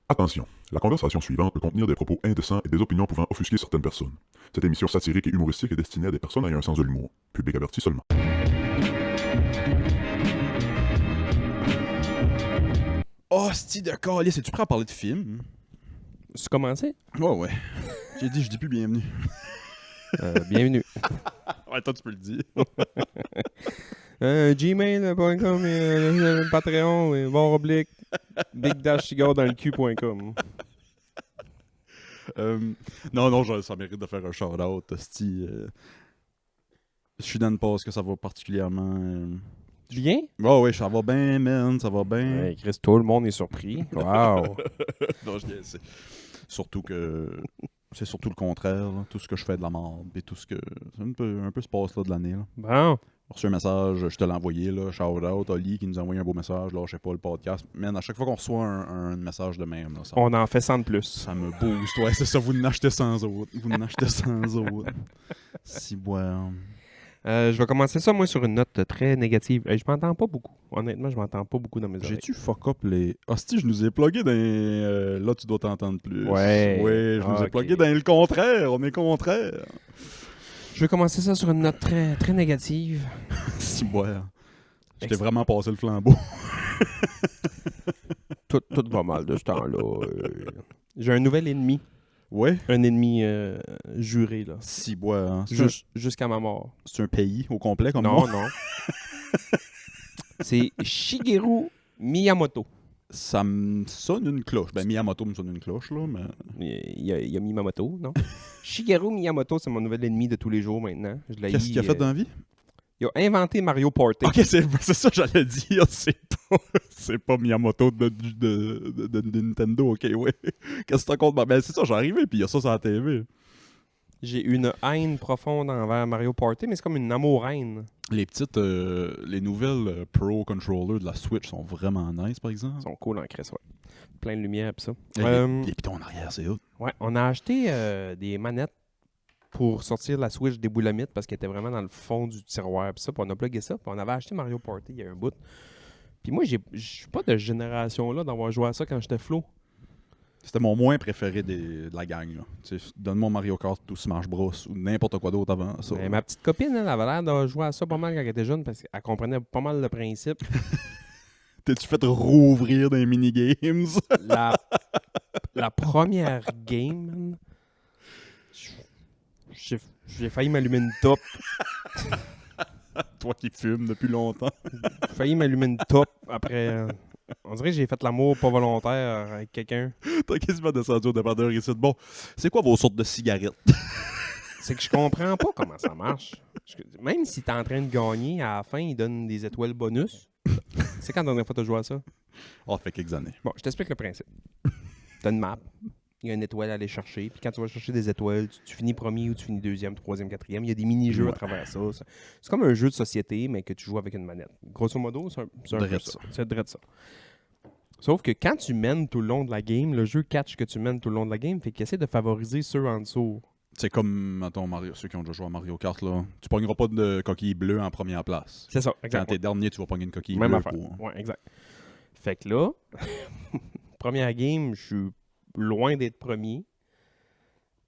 Attention, la conversation suivante peut contenir des propos indécents et des opinions pouvant offusquer certaines personnes. Cette émission satirique et humoristique est destinée à des personnes ayant un sens de l'humour. Public averti seulement. Oh, c'ti de calice, es-tu prêt à parler de film? Tu commencé? Ouais. J'ai dit, je dis plus bienvenue. Bienvenue. Ouais, toi, tu peux le dire. Gmail.com, Patreon, /, big-cigar dans le cul.com. Non, ça mérite de faire un shout-out. C'ti, je suis dans une pause que ça va particulièrement... Bien? Ouais, ça va bien, man, ça va bien. Ouais, Chris, tout le monde est surpris. Wow! Non, c'est surtout que... C'est surtout le contraire, là. Tout ce que je fais de la merde, et tout ce que... C'est un peu ce passe-là de l'année, là. Bon. J'ai reçu un message, je te l'ai envoyé, là, shout-out, Oli qui nous a envoyé un beau message, là, je sais pas, le podcast. Man, à chaque fois qu'on reçoit un message de même, là, On en fait 100 de plus. ça me booste. Ouais, c'est ça, vous n'achetez sans autre. Vous n'achetez sans autre. Si, bon. Je vais commencer ça, moi, sur une note très négative. Je m'entends pas beaucoup. Honnêtement, je m'entends pas beaucoup dans mes oreilles. J'ai-tu fuck up les... Hostie, je nous ai plugué dans... Là, tu dois t'entendre plus. Ouais. Ouais, je nous ai Ok. plugué dans le contraire. On est contraire. Je vais commencer ça sur une note très, très négative. Si, bon. Je t'ai vraiment passé le flambeau. Tout va mal de ce temps-là. J'ai un nouvel ennemi. Ouais. Un ennemi juré, là. Si, bon. Hein. Jusqu'à ma mort. C'est un pays au complet comme Non, moi? non. C'est Shigeru Miyamoto. Ça me sonne une cloche. Ben, Miyamoto me sonne une cloche, là, mais... Il y a Miyamoto, non? Shigeru Miyamoto, c'est mon nouvel ennemi de tous les jours maintenant. Je l'ai Qu'est-ce qu'il a fait dans la vie? Il a inventé Mario Party. Ok, c'est ça que j'allais dire. C'est pas Miyamoto de Nintendo, ok, ouais. Qu'est-ce que t'as contre... Ben, c'est ça, j'ai arrivé, puis il y a ça sur la TV. J'ai une haine profonde envers Mario Party, mais c'est comme une amour-haine. Les petites, les nouvelles Pro Controllers de la Switch sont vraiment nice, par exemple. Ils sont cool en crèche, ouais. Plein de lumière pis ça. Les pitons en arrière, c'est hot. Ouais, on a acheté des manettes pour sortir la Switch des boulamites parce qu'elle était vraiment dans le fond du tiroir pis ça, puis on a plugué ça, puis on avait acheté Mario Party il y a un bout. Puis moi, je suis pas de génération là d'avoir joué à ça quand j'étais flow. C'était mon moins préféré de la gang, là. Tu sais, donne-moi Mario Kart ou Smash Bros ou n'importe quoi d'autre avant ça. Mais ma petite copine, elle avait l'air de jouer à ça pas mal quand elle était jeune parce qu'elle comprenait pas mal le principe. T'es-tu fait rouvrir des minigames? La première game, man, j'ai failli m'allumer une top. Toi qui fumes depuis longtemps. J'ai failli m'allumer une top après. On dirait que j'ai fait l'amour pas volontaire avec quelqu'un. T'as quasiment descendu au dépanneur ici. Bon, c'est quoi vos sortes de cigarettes? C'est que je comprends pas comment ça marche. Même si t'es en train de gagner, à la fin, ils donnent des étoiles bonus. C'est quand la dernière fois t'as joué à ça? Oh, fait quelques années. Bon, je t'explique le principe. T'as une map. Il y a une étoile à aller chercher. Puis quand tu vas chercher des étoiles, tu finis premier ou tu finis deuxième, troisième, quatrième. Il y a des mini-jeux à travers ça. C'est comme un jeu de société, mais que tu joues avec une manette. Grosso modo, c'est un peu Drette ça. ça. C'est drette ça. Sauf que quand tu mènes tout le long de la game, le jeu catch que tu mènes tout le long de la game, fait qu'il essaie de favoriser ceux en dessous. C'est comme, mettons, ceux qui ont déjà joué à Mario Kart, là. Tu pogneras pas de coquille bleue en première place. C'est ça, Quand exact. t'es dernier, tu vas pogner une coquille Même bleue. affaire. Ouais, exact. Fait que là, première game, je suis loin d'être premier.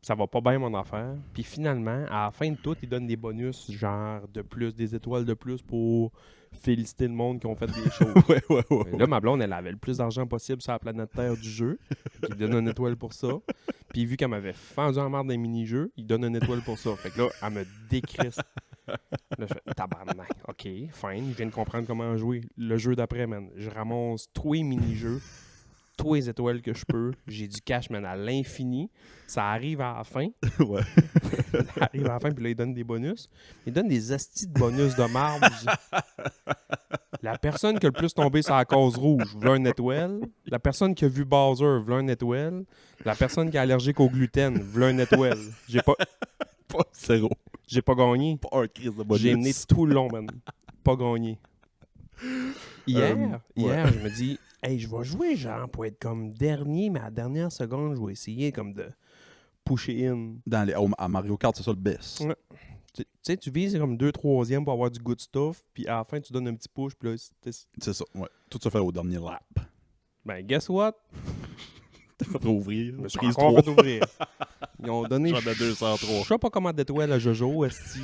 Ça va pas bien mon affaire. Puis finalement, à la fin de tout, ils donnent des bonus, genre de plus, des étoiles de plus pour féliciter le monde qui ont fait des choses. ouais. Là, ma blonde, elle avait le plus d'argent possible sur la planète Terre du jeu. Il donne une étoile pour ça. Puis vu qu'elle m'avait fendu en marre des mini-jeux, il donne une étoile pour ça. Fait que là, elle me décrisse. Là, je fais tabarnak. OK, fine. Je viens de comprendre comment jouer. Le jeu d'après, man, je ramasse tous les mini-jeux, tous les étoiles que je peux. J'ai du cash, man, à l'infini. Ça arrive à la fin. Ouais. Ça arrive à la fin, puis là, il donne des bonus. Il donne des astis de bonus de marbre. La personne qui a le plus tombé sur la case rouge veut une étoile. La personne qui a vu Bowser veut une étoile. La personne qui est allergique au gluten veut une étoile. J'ai pas Zéro. J'ai pas gagné. Pas un crise de bonus. J'ai mené tout le long, man. Pas gagné. Hier, ouais. je me dis, hey, je vais jouer, genre, pour être comme dernier, mais à la dernière seconde, je vais essayer comme de pusher in. À Mario Kart, c'est ça le best. Ouais. Tu sais, tu vises comme 2/3 pour avoir du good stuff, puis à la fin, tu donnes un petit push, puis là, C'est ça, ouais. Tout se fait au dernier lap. ben, guess what? fait ouvrir. Je me suis Prise encore 3. fait ouvrir. Ils ont donné... J'en ai 203. Je sais pas comment d'étoiles à Jojo, esti.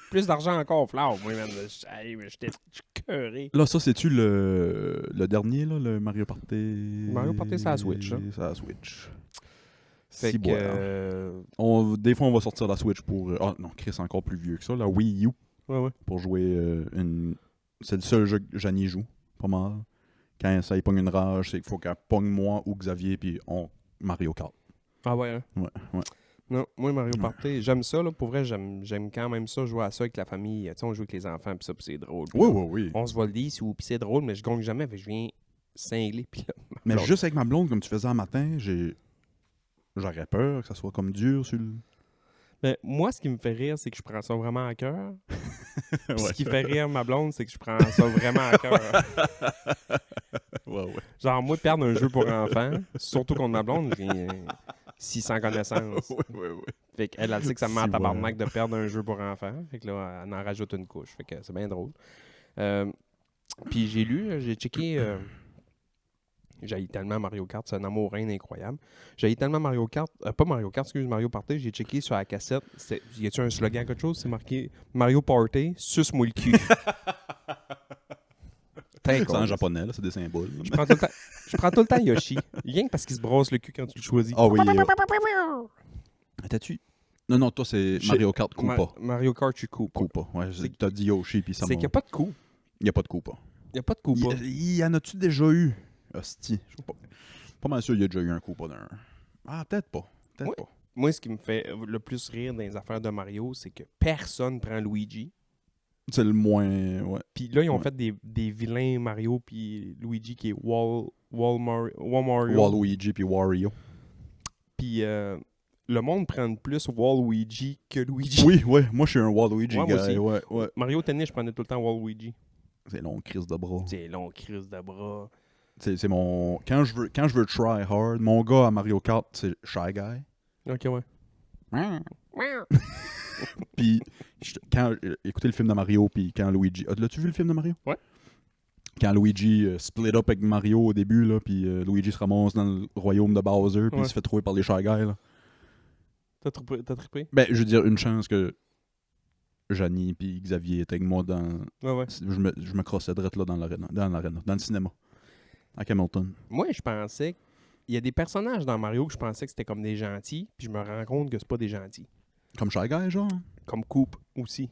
Plus d'argent encore, Flower. Moi, man, j'étais cœuré. Là, ça, c'est-tu le dernier, là, le Mario Party? Mario Party, c'est à la Switch, là. C'est à la Switch. Fait Si que... bois. Des fois, on va sortir la Switch pour... Ah non, Chris, encore plus vieux que ça, la Wii U, ouais. pour jouer une... C'est le seul jeu que Janie joue, pas mal. Quand ça y pogne une rage, c'est qu'il faut qu'elle pogne moi ou Xavier, puis on... Mario Kart. Ah ouais, hein? Ouais. Non, moi, Mario Party, j'aime ça, là. Pour vrai, j'aime quand même ça, jouer à ça avec la famille. Tu sais, on joue avec les enfants, puis ça, puis c'est drôle. Puis là, Oui. on se vole 10 ou puis c'est drôle, mais je gagne jamais, fait que je viens cingler, puis là... Mais blonde. juste avec ma blonde, comme tu faisais un matin, j'aurais peur que ça soit comme dur sur le... Mais moi, ce qui me fait rire, c'est que je prends ça vraiment à cœur. Puis Ouais. ce qui fait rire ma blonde, c'est que je prends ça vraiment à cœur. Ouais. Genre, moi, perdre un jeu pour enfants, surtout contre ma blonde, j'ai 600 connaissances. Ouais. Fait qu'elle, elle sait que ça me met en Si, tabarnak de perdre un jeu pour enfants. Fait que là, elle en rajoute une couche. Fait que c'est bien drôle. Puis j'ai checké... J'ai tellement Mario Kart, c'est un amour reine incroyable. J'ai tellement Mario Kart, pas Mario Kart, excuse, Mario Party, j'ai checké sur la cassette. Y a-tu un slogan, quelque chose? C'est marqué Mario Party, suce-moi le cul. C'est en japonais, là, c'est des symboles. Je prends tout le temps Yoshi. Rien que parce qu'il se brosse le cul quand tu le choisis. Ah oui. T'as-tu... Non, toi, c'est Mario Kart Koopa. Mario Kart, tu coupes. Koopa, ouais. T'as dit Yoshi, puis ça C'est qu'il n'y a pas de coup. Il n'y a pas de Koopa. Il n'y a pas de Koopa. Il y en a-tu déjà eu? Hostie. Je suis pas mal sûr qu'il y a déjà eu un Koopa d'un... Ah, peut-être pas. Peut-être Ouais. pas. Moi, ce qui me fait le plus rire dans les affaires de Mario, c'est que personne prend Luigi. C'est le moins... Ouais. Puis là, ils ont Ouais. fait des vilains Mario puis Luigi qui est Wall Mario. Waluigi puis Wario. Puis le monde prend plus Waluigi que Luigi. Oui, ouais. Moi, je suis un Waluigi Ouais, moi guy. aussi. Ouais. Mario Tennis, je prenais tout le temps Waluigi. C'est long, crise de bras. C'est long, crise de bras. C'est mon... Quand je veux try hard, mon gars à Mario Kart, c'est Shy Guy. Ok, ouais. Puis, quand écoutez le film de Mario, puis quand Luigi... L'as-tu vu le film de Mario? Ouais. Quand Luigi split up avec Mario au début, là, puis Luigi se ramasse dans le royaume de Bowser, puis Ouais. il se fait trouver par les Shy Guys, là. T'as trippé? Ben, je veux dire, une chance que Janie puis Xavier étaient avec moi dans... Ouais. Je me crossais direct là dans l'aréna, dans le cinéma, à Hamilton. Moi, je pensais... Il y a des personnages dans Mario que je pensais que c'était comme des gentils, puis je me rends compte que c'est pas des gentils. Comme Shy Guy, genre? Comme Coop aussi.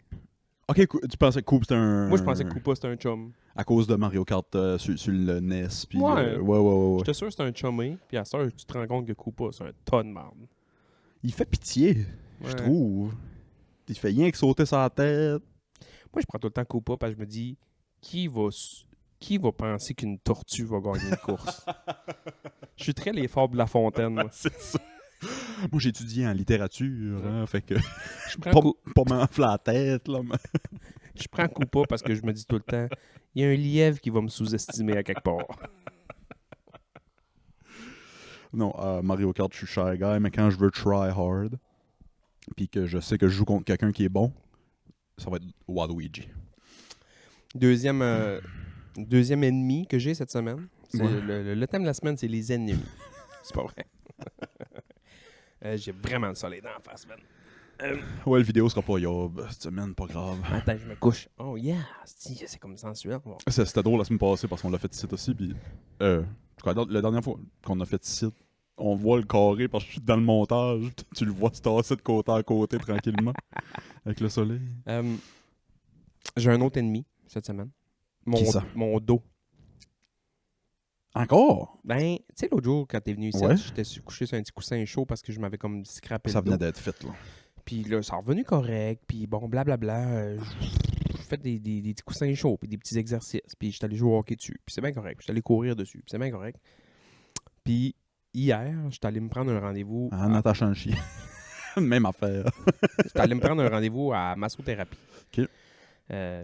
Ok, tu pensais que Coop c'était un... Moi, je pensais que Koopa, c'était un chum. À cause de Mario Kart sur le NES, puis... Ouais. Ouais. J'étais sûr que c'était un chumé, puis à ça, tu te rends compte que Koopa, c'est un tas de marde. Il fait pitié, je Ouais. trouve. Il fait rien que sauter sa tête. Moi, je prends tout le temps Koopa parce que je me dis, qui va penser qu'une tortue va gagner une course? Je suis très les fables de La Fontaine, moi. C'est ça. Moi, j'ai étudié en littérature, hein, fait que... Je prends, pas m'enfler la tête, là, mais... je prends Koopa parce que je me dis tout le temps, il y a un lièvre qui va me sous-estimer à quelque part. Non, Mario Kart, je suis shy guy, mais quand je veux try hard, puis que je sais que je joue contre quelqu'un qui est bon, ça va être Waluigi. Deuxième ennemi que j'ai cette semaine. C'est Ouais. le thème de la semaine, c'est les ennemis. C'est pas vrai. J'ai vraiment le soleil dans la face, man. Ouais, la vidéo sera pas yob cette semaine, pas grave. Attends, je me couche. Oh yeah, c'est comme sensuel. Bon. C'était drôle la semaine passée parce qu'on l'a fait ici aussi, puis... la dernière fois qu'on a fait ici, on voit le carré parce que je suis dans le montage, tu le vois se tasser de côté à côté tranquillement, avec le soleil. J'ai un autre ennemi cette semaine. Qui ça? Mon dos. Encore? Ben, tu sais, l'autre jour, quand t'es venu ici, Ouais. j'étais couché sur un petit coussin chaud parce que je m'avais comme scrappé Ça le dos. venait d'être fait, là. Puis là, ça est revenu correct. Puis bon, blablabla. J'ai fait des petits coussins chauds, puis des petits exercices. Puis j'étais allé jouer au hockey dessus. Puis c'est bien correct. Puis j'étais allé courir dessus. Puis c'est bien correct. Puis hier, j'étais allé me prendre un rendez-vous. En attachant le chien. Même affaire. J'étais allé me prendre un rendez-vous à massothérapie. OK.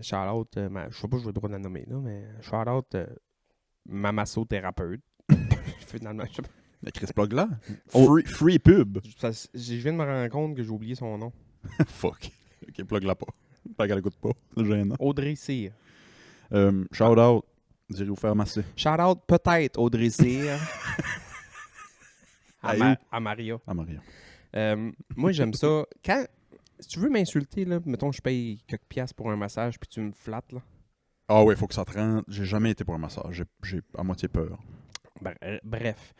Shout-out, je sais pas si j'ai le droit de la nommer, là, mais shout-out ma massothérapeute. Finalement, je sais pas. Le Chris Plug là. Oh. Free pub. Je viens de me rendre compte que j'ai oublié son nom. Fuck. Ok, plug là pas. Pas qu'elle écoute pas. C'est gênant. Audrey Cyr. Shout out. Direz vous faire masser. Shout-out peut-être Audrey Cyr. À Maria. À Maria. Moi, j'aime ça. Si tu veux m'insulter, là, mettons, je paye quelques piastres pour un massage, puis tu me flattes, là. Ah ouais, faut que ça te rende. J'ai jamais été pour un massage. J'ai à moitié peur. Bref.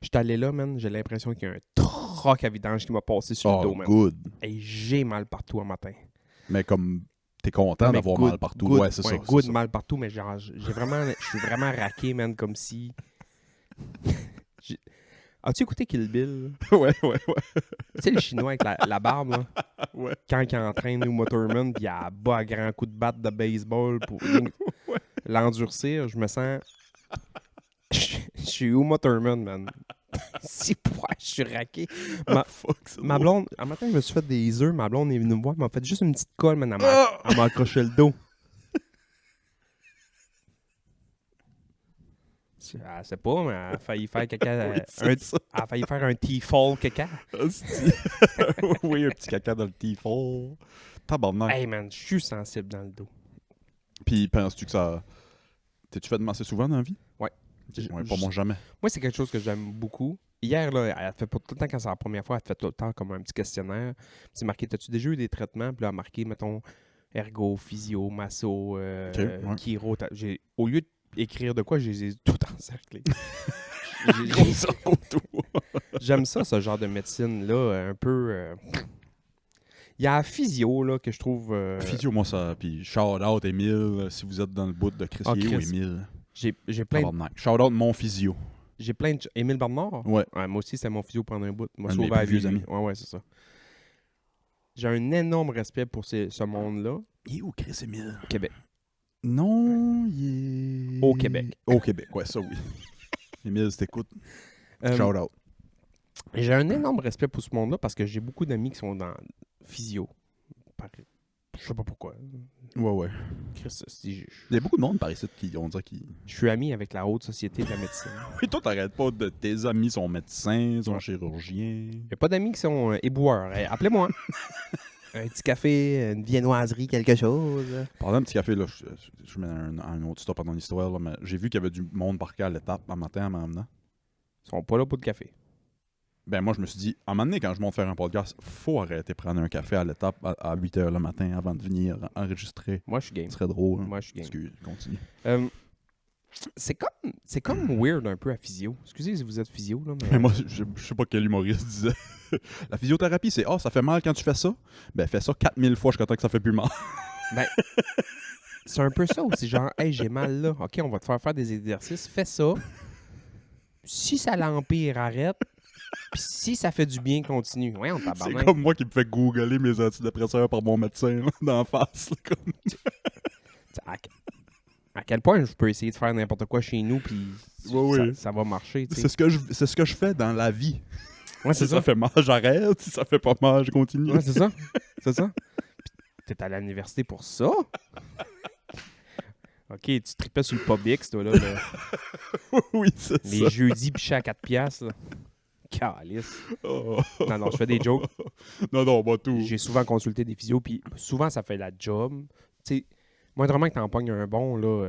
Je suis allé là, man. J'ai l'impression qu'il y a un troc à vidange qui m'a passé sur le dos, man. Good. Et j'ai mal partout un matin. Mais comme t'es content Mais d'avoir good, mal partout. good, Ouais, c'est ça. Good, c'est ça. mal partout, mais genre, je suis vraiment raqué, man, comme si... As-tu écouté Kill Bill? ouais. Tu sais, le Chinois avec la barbe, là? Ouais. Quand il entraîne Uma Thurman, puis il a bas à grands coups de batte de baseball pour l'endurcir, je me sens... Je suis Uma Thurman, man. Si je suis raqué. Ma blonde, un matin, je me suis fait des œufs. Ma blonde est venue me voir, elle m'a fait juste une petite colle, man. Elle m'a accroché le dos. Elle sait pas, mais elle a failli faire caca. Elle a failli faire un T-fall caca. Oui, un petit caca dans le T-fall. Tabarnak. Hey, man, je suis sensible dans le dos. Puis penses-tu que ça. T'es-tu fait de masser souvent dans la vie? Ouais. Ouais, pas moi jamais. Moi, c'est quelque chose que j'aime beaucoup. Hier, là, elle fait pas tout le temps, quand c'est la première fois, elle fait tout le temps comme un petit questionnaire. C'est marqué, t'as-tu déjà eu des traitements? Puis là, elle a marqué, mettons, ergo, physio, masso, chiro. Au lieu d'écrire de quoi, je les ai tout encerclés. J'aime ça, ce genre de médecine-là, un peu... Il y a la physio, là, que je trouve... Physio, moi, ça... Puis shout-out, Émile, si vous êtes dans le bout de Chris, il est où, Émile? J'ai plein de... Tabarnak. Shout-out mon physio. J'ai plein de... Émile Bernard? Ouais. Moi aussi, c'est mon physio pendant un bout. Moi, Un de mes sauvé à plus vie. vieux amis. Ouais, c'est ça. J'ai un énorme respect pour ce monde-là. Il est où, Chris Émile? Au Québec. Non, il est... Au Québec. Au Québec, ouais, ça, oui. Émile, si t'écoutes, shout-out. J'ai un énorme respect pour ce monde-là parce que j'ai beaucoup d'amis qui sont dans physio. Je sais pas pourquoi. Ouais. Chris, Il y a beaucoup de monde par ici qui ont dit qu'ils... Je suis ami avec la haute société de la médecine. Oui, toi, t'arrêtes pas de... Tes amis sont médecins, sont chirurgiens. Il n'y a pas d'amis qui sont éboueurs. Hey, appelez-moi. Un petit café, une viennoiserie, quelque chose. Pendant un petit café, là, je mets un autre stop dans l'histoire, là, mais j'ai vu qu'il y avait du monde parqué à l'étape un matin en m'emmenant. Ils sont pas là pour le café. Ben moi, je me suis dit, à un moment donné, quand je monte faire un podcast, faut arrêter de prendre un café à l'étape à 8h le matin avant de venir enregistrer. Moi, je suis game. Ce serait drôle. Hein? Moi, je suis game. Excuse, continue. C'est comme weird un peu à physio. Excusez si vous êtes physio, là. Mais moi, je sais pas quel humoriste disait. La physiothérapie, c'est « Ah, ça fait mal quand tu fais ça? » Ben, fais ça 4000 fois jusqu'à temps que ça fait plus mal. Ben, c'est un peu ça aussi. Genre, « Hey, j'ai mal là. OK, on va te faire des exercices. Fais ça. Si ça l'empire, arrête. Puis si ça fait du bien, continue. » Ouais, on tabarnak. C'est comme moi qui me fais googler mes antidépresseurs par mon médecin là, d'en face. Là, comme... À quel point je peux essayer de faire n'importe quoi chez nous, puis ça va marcher. C'est ce que je fais dans la vie. Ouais, si ça fait mal, j'arrête. Si ça fait pas mal, je continue. Ouais, c'est ça. C'est ça. Puis t'es allé à l'université pour ça? OK, tu tripais sur le Publix, toi, là. Oui, c'est ça. Les jeudis pichés à 4 piastres, là. Calice. Oh. Non, je fais des jokes. Non, bah tout. J'ai souvent consulté des physios, puis souvent, ça fait la job. Tu sais, moindrement que t'en pognes un bon, là,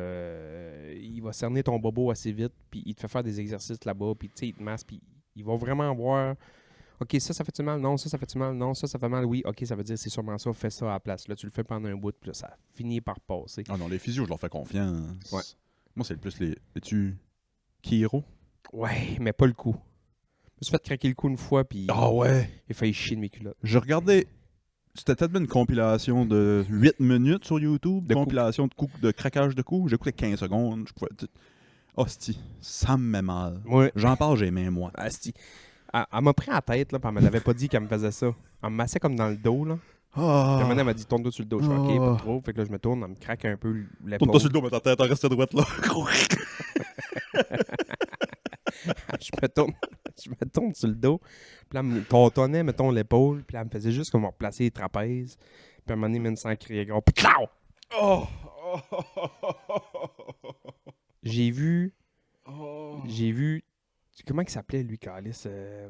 il va cerner ton bobo assez vite, puis il te fait faire des exercices là-bas, puis tu sais, il te masse, puis il va vraiment voir... OK, ça fait-tu mal? Non, ça fait-tu mal? Non, ça fait mal? Oui, OK, ça veut dire c'est sûrement ça, fais ça à la place. Là, tu le fais pendant un bout, puis là, ça finit par passer. Ah non, les physios, je leur fais confiance. Ouais. Moi, c'est le plus les... Es-tu chiro? Ouais, mais pas le coup. Je me suis fait craquer le cou une fois, puis Ah ouais? il a failli chier de mes culottes. Je regardais... C'était peut-être une compilation de 8 minutes sur YouTube, compilation de craquage de cou. J'écoutais 15 secondes. Je pouvais... Hostie, ça me met mal. Ouais. J'en parle, j'ai mes mois. Asti. Elle m'a pris en tête, là, puis elle me l'avait pas dit qu'elle me faisait ça. Elle me massait comme dans le dos, là. Puis elle m'a dit, tourne-toi sur le dos. Je suis OK, pas trop. Fait que là, je me tourne, elle me craque un peu l'épaule. Tourne-toi sur le dos, mais ta tête reste à droite, là. je me tourne sur le dos. Puis là, elle me tâtonnait, mettons, l'épaule. Puis là, elle me faisait juste comme replacer les trapèzes. Puis à un moment donné, elle me sent crier gros. Puis Oh! J'ai vu... Comment il s'appelait, lui, Calice? Le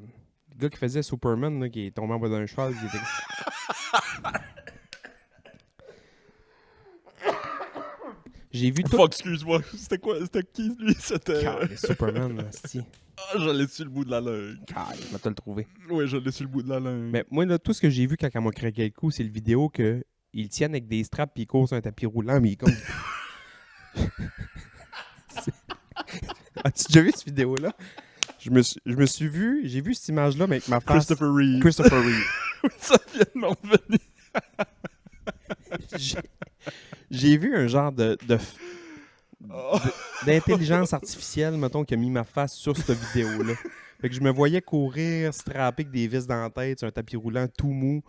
gars qui faisait Superman, là, qui est tombé en bas d'un cheval. Qui était... J'ai vu tout... Fuck, excuse-moi. C'était quoi? C'était qui, lui? C'était... Calice, Superman, asti. Ah, je l'ai sur le bout de la langue. Ah, je vais te le trouver. Oui, je l'ai sur le bout de la langue. Mais moi, là, tout ce que j'ai vu quand elle m'a craqué le cou, c'est le vidéo que ils tiennent avec des straps puis ils courent sur un tapis roulant, mais il est comme. As-tu déjà vu cette vidéo-là? Je me suis vu, j'ai vu cette image-là, mais avec ma face. Christopher Reeve. Christopher Reeve. Ça vient de m'en venir. J'ai vu un genre Oh. d'intelligence artificielle, mettons, qui a mis ma face sur cette vidéo-là. Fait que je me voyais courir, strapper avec des vis dans la tête sur un tapis roulant tout mou.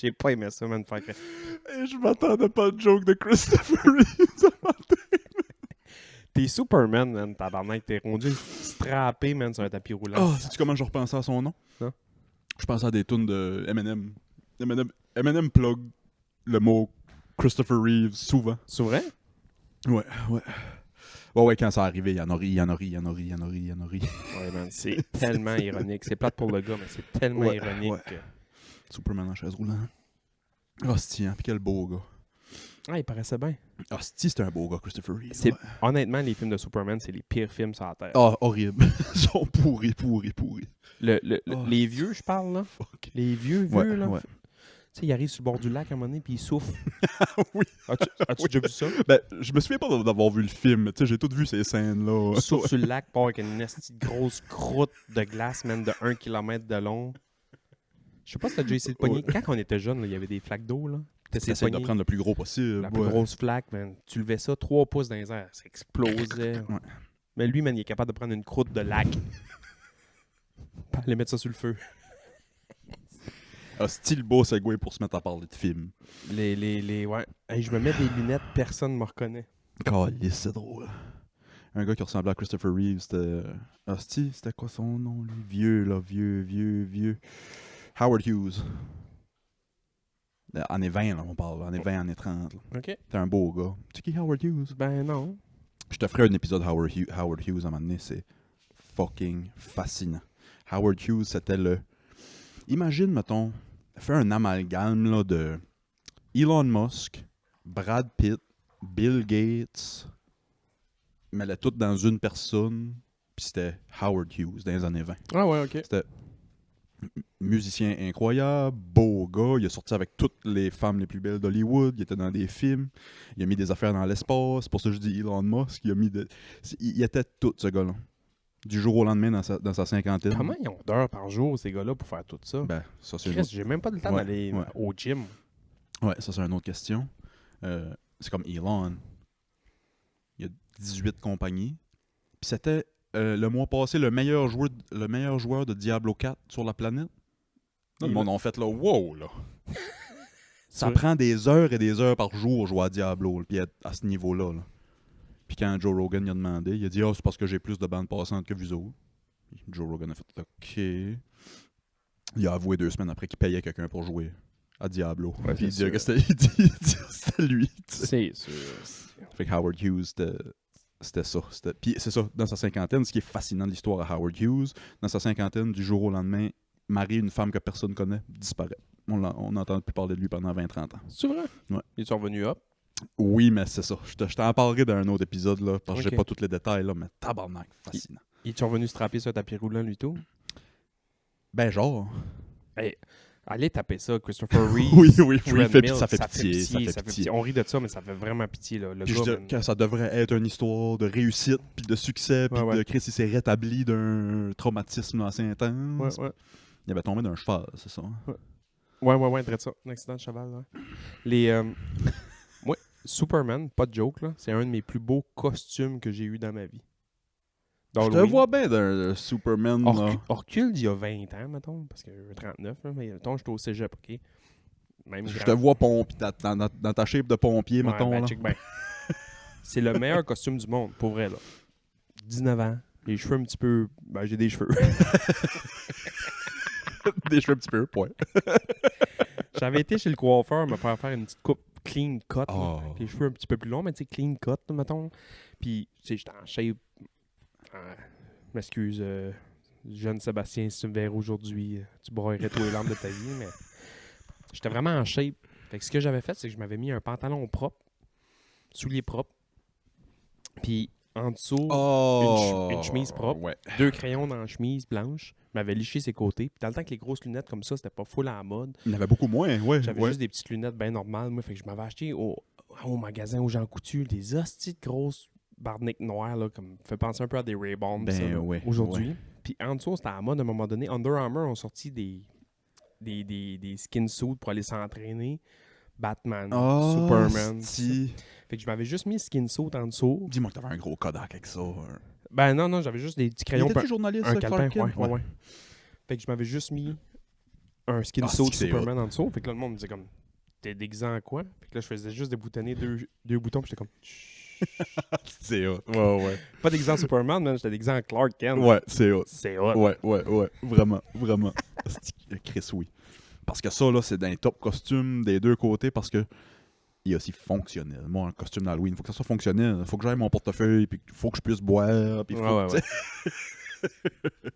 J'ai pas aimé ça, man, faire craquer. Et je m'attendais pas de joke de Christopher Reeve. T'es Superman, man, tabarnak. T'es rendu strappé, man, sur un tapis roulant. Oh, sais-tu comment je repensais à son nom? Non. Je pensais à des tunes de Eminem. Eminem plug le mot Christopher Reeve souvent. C'est vrai? Ouais. Ouais, quand ça arrivait, il y en a ri. Ouais, man, c'est tellement ironique. C'est plate pour le gars, mais c'est tellement Ouais, ironique. ouais. Superman en chaise roulante. Hostie, hein, pis quel beau gars. Ah, il paraissait bien. Hostie, c'était un beau gars, Christopher Reeve. C'est- Ouais. Honnêtement, les films de Superman, c'est les pires films sur la Terre. Ah, horrible. Ils sont pourris. Oh, Les vieux, je parle, là. Fuck. Les vieux, Ouais, là. ouais. Tu sais, il arrive sur le bord du lac à un moment donné, puis il souffle. Oui. As-tu déjà vu ça? Ben, je me souviens pas d'avoir vu le film. Tu sais, j'ai tout vu ces scènes-là. Il souffle sur le lac, part avec une esti de grosse croûte de glace, man, de 1 km de long. Je sais pas si t'as déjà essayé de pogner. Quand on était jeune, il y avait des flaques d'eau, là. T'essayais T'essayes de pogner prendre le plus gros possible. la plus grosse flaque, man. Tu levais ça 3 pouces dans les airs, ça explosait. Ouais. Mais lui, man, il est capable de prendre une croûte de lac. Puis aller mettre ça sur le feu. Style beau segway pour se mettre à parler de films. Ouais. Hey, je me mets des lunettes, personne ne me reconnaît. Calisse, c'est drôle. Un gars qui ressemblait à Christopher Reeve, c'était... Hostie, c'était quoi son nom, lui? Vieux. Howard Hughes. Années 20, là, on parle. Années 20, années 30. Là. OK. T'es un beau gars. Tu sais qui Howard Hughes? Ben non. Je te ferai un épisode Howard Hughes à un moment donné. C'est fucking fascinant. Howard Hughes, c'était le... Imagine, mettons, fais un amalgame là, de Elon Musk, Brad Pitt, Bill Gates, mais là, tout dans une personne, puis c'était Howard Hughes dans les années 20. Ah ouais, OK. C'était musicien incroyable, beau gars, il a sorti avec toutes les femmes les plus belles d'Hollywood, il était dans des films, il a mis des affaires dans l'espace, c'est pour ça que je dis Elon Musk, il était tout ce gars-là. Du jour au lendemain dans sa cinquantaine. Comment ils ont d'heures par jour, ces gars-là, pour faire tout ça? Ben, ça c'est une Chris, autre... j'ai même pas le temps Ouais, d'aller ouais. au gym. Ouais, ça c'est une autre question. C'est comme Elon. Il y a 18 compagnies. Puis c'était le mois passé le meilleur joueur de Diablo 4 sur la planète. Là, le monde en fait là, wow là. Ça prend des heures et des heures par jour jouer à Diablo, puis être à ce niveau-là. Là. Puis quand Joe Rogan il a demandé, il a dit c'est parce que j'ai plus de bandes passantes que vous autres. Joe Rogan a fait OK. Il a avoué 2 semaines après qu'il payait quelqu'un pour jouer à Diablo. Ouais, Puis il c'est dit que sûr. c'était lui. Tu sais. C'est sûr. Fait que Howard Hughes, c'était ça. Puis c'est ça, dans sa cinquantaine, ce qui est fascinant de l'histoire à Howard Hughes, dans sa cinquantaine, du jour au lendemain, marie une femme que personne connaît, disparaît. On n'entend plus parler de lui pendant 20-30 ans. C'est vrai? Ouais. Il est revenu up. Oui, mais c'est ça. Je t'en parlerai dans un autre épisode, là, parce que Ok. j'ai pas tous les détails, là, mais tabarnak, fascinant. Il est revenu se trapper sur un tapis roulant, lui, tout? Ben genre... Allez taper ça, Christopher Reeve. Oui, il fait, Treadmill, puis ça fait pitié. Ça fait pitié. On rit de ça, mais ça fait vraiment pitié, là. Le Puis je gars, veux dire, quand ça devrait être une histoire de réussite, puis de succès, puis Ouais. de Chris, il s'est rétabli d'un traumatisme assez intense. Ouais. Il avait tombé d'un cheval, c'est ça. Ouais, drette ça. Un accident de cheval, là. Moi, Superman, pas de joke, là, c'est un de mes plus beaux costumes que j'ai eu dans ma vie. Je te d'Halloween. vois bien d'un Superman, là. Recule d'il y a 20 ans, mettons, parce que j'ai 39, là, mais mettons, j'étais au cégep, OK? Même Je grand- te vois pompier, dans ta shape de pompier, Ouais, mettons, ben, là. check bien. C'est le meilleur costume du monde, pour vrai, là. 19 ans, les cheveux un petit peu... Ben, j'ai des cheveux. Des cheveux un petit peu, point. J'avais été chez le coiffeur me faire une petite coupe clean cut, là, Oh. avec les cheveux un petit peu plus longs, mais tu sais, clean cut, là, mettons. Puis, tu sais, j'étais en shape. M'excuse, jeune Sébastien, si tu me verrais aujourd'hui, tu broyerais tous les larmes de ta vie, mais j'étais vraiment en shape. Fait que ce que j'avais fait, c'est que je m'avais mis un pantalon propre, souliers propres, Puis en dessous, Oh! une chemise propre. Ouais. 2 crayons dans la chemise blanche. Je m'avais liché ses côtés. Puis dans le temps que les grosses lunettes comme ça, c'était pas full à la mode. Il y en avait beaucoup moins, ouais. J'avais ouais. juste des petites lunettes bien normales. Moi, fait que je m'avais acheté au magasin où Jean Coutu des hosties de grosses barniques noires, là, comme fait penser un peu à des Ray-Ban ouais, aujourd'hui. ouais. Puis en dessous, c'était à la mode à un moment donné. Under Armour ont sorti des skin suits pour aller s'entraîner. Batman, Superman. Fait que je m'avais juste mis le skin suit en dessous. Dis-moi que t'avais un gros Kodak avec ça. Ben non, j'avais juste des petits crayons. Était-tu journaliste, un Clark calepin, Kent? ouais. Fait que je m'avais juste mis un skin Ah, suit c'est Superman en dessous. Fait que là, le monde me disait comme, t'es déguisé en quoi? Fait que là, je faisais juste déboutonner deux boutons, puis j'étais comme, C'est hot. Ouais. pas déguisé en Superman, man, j'étais déguisé en Clark Kent. Ouais, c'est hot. C'est hot. Ouais. Vraiment. Chris, oui. Parce que ça, là, c'est dans les top costumes des deux côtés parce que il est aussi fonctionnel. Moi, un costume d'Halloween, il faut que ça soit fonctionnel. Il faut que j'aille mon portefeuille, puis il faut que je puisse boire. Puis Ouais.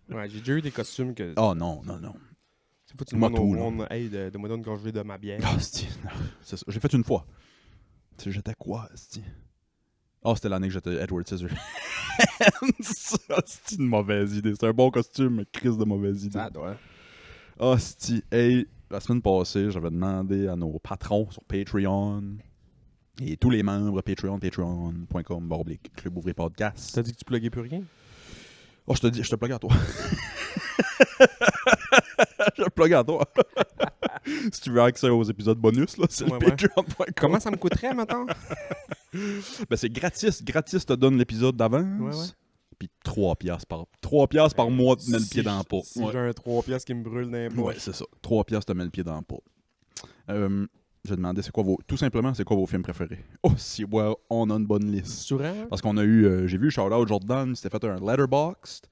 Ouais, j'ai déjà eu des costumes que. Oh non. C'est faut que tu Moi, demandes au tout, là. monde, hey, de me donner une gorgée de ma bière. Ah, c'est ça. J'ai fait une fois. Tu sais, j'étais quoi, c'ti? Ah, c'était l'année que j'étais Edward Scissorhands. Ça, c'est une mauvaise idée. C'est un bon costume, mais crise de mauvaise idée. Ça doit. Ah, c'ti. Hey, la semaine passée, j'avais demandé à nos patrons sur Patreon et tous les membres patreon.com/Club Ouvrier Podcast. T'as dit que tu pluguais plus rien? Oh, je te plug à toi. Je te plug à toi. Si tu veux accès aux épisodes bonus, là, c'est Ouais. le patreon.com. Comment ça me coûterait, maintenant? Ben, c'est gratis. Gratis te donne l'épisode d'avance. Ouais. Puis 3$ par mois, tu mets le pied dans la pot. Si j'ai un 3 piastres qui me brûle dans les Ouais, c'est ça. 3$ te mets le pied dans la pot. J'ai demandé tout simplement, c'est quoi vos films préférés? Oh, si, ouais, on a une bonne liste. Souvent? Parce qu'on a eu, j'ai vu Shout Out Jordan, il s'était fait un Letterboxd.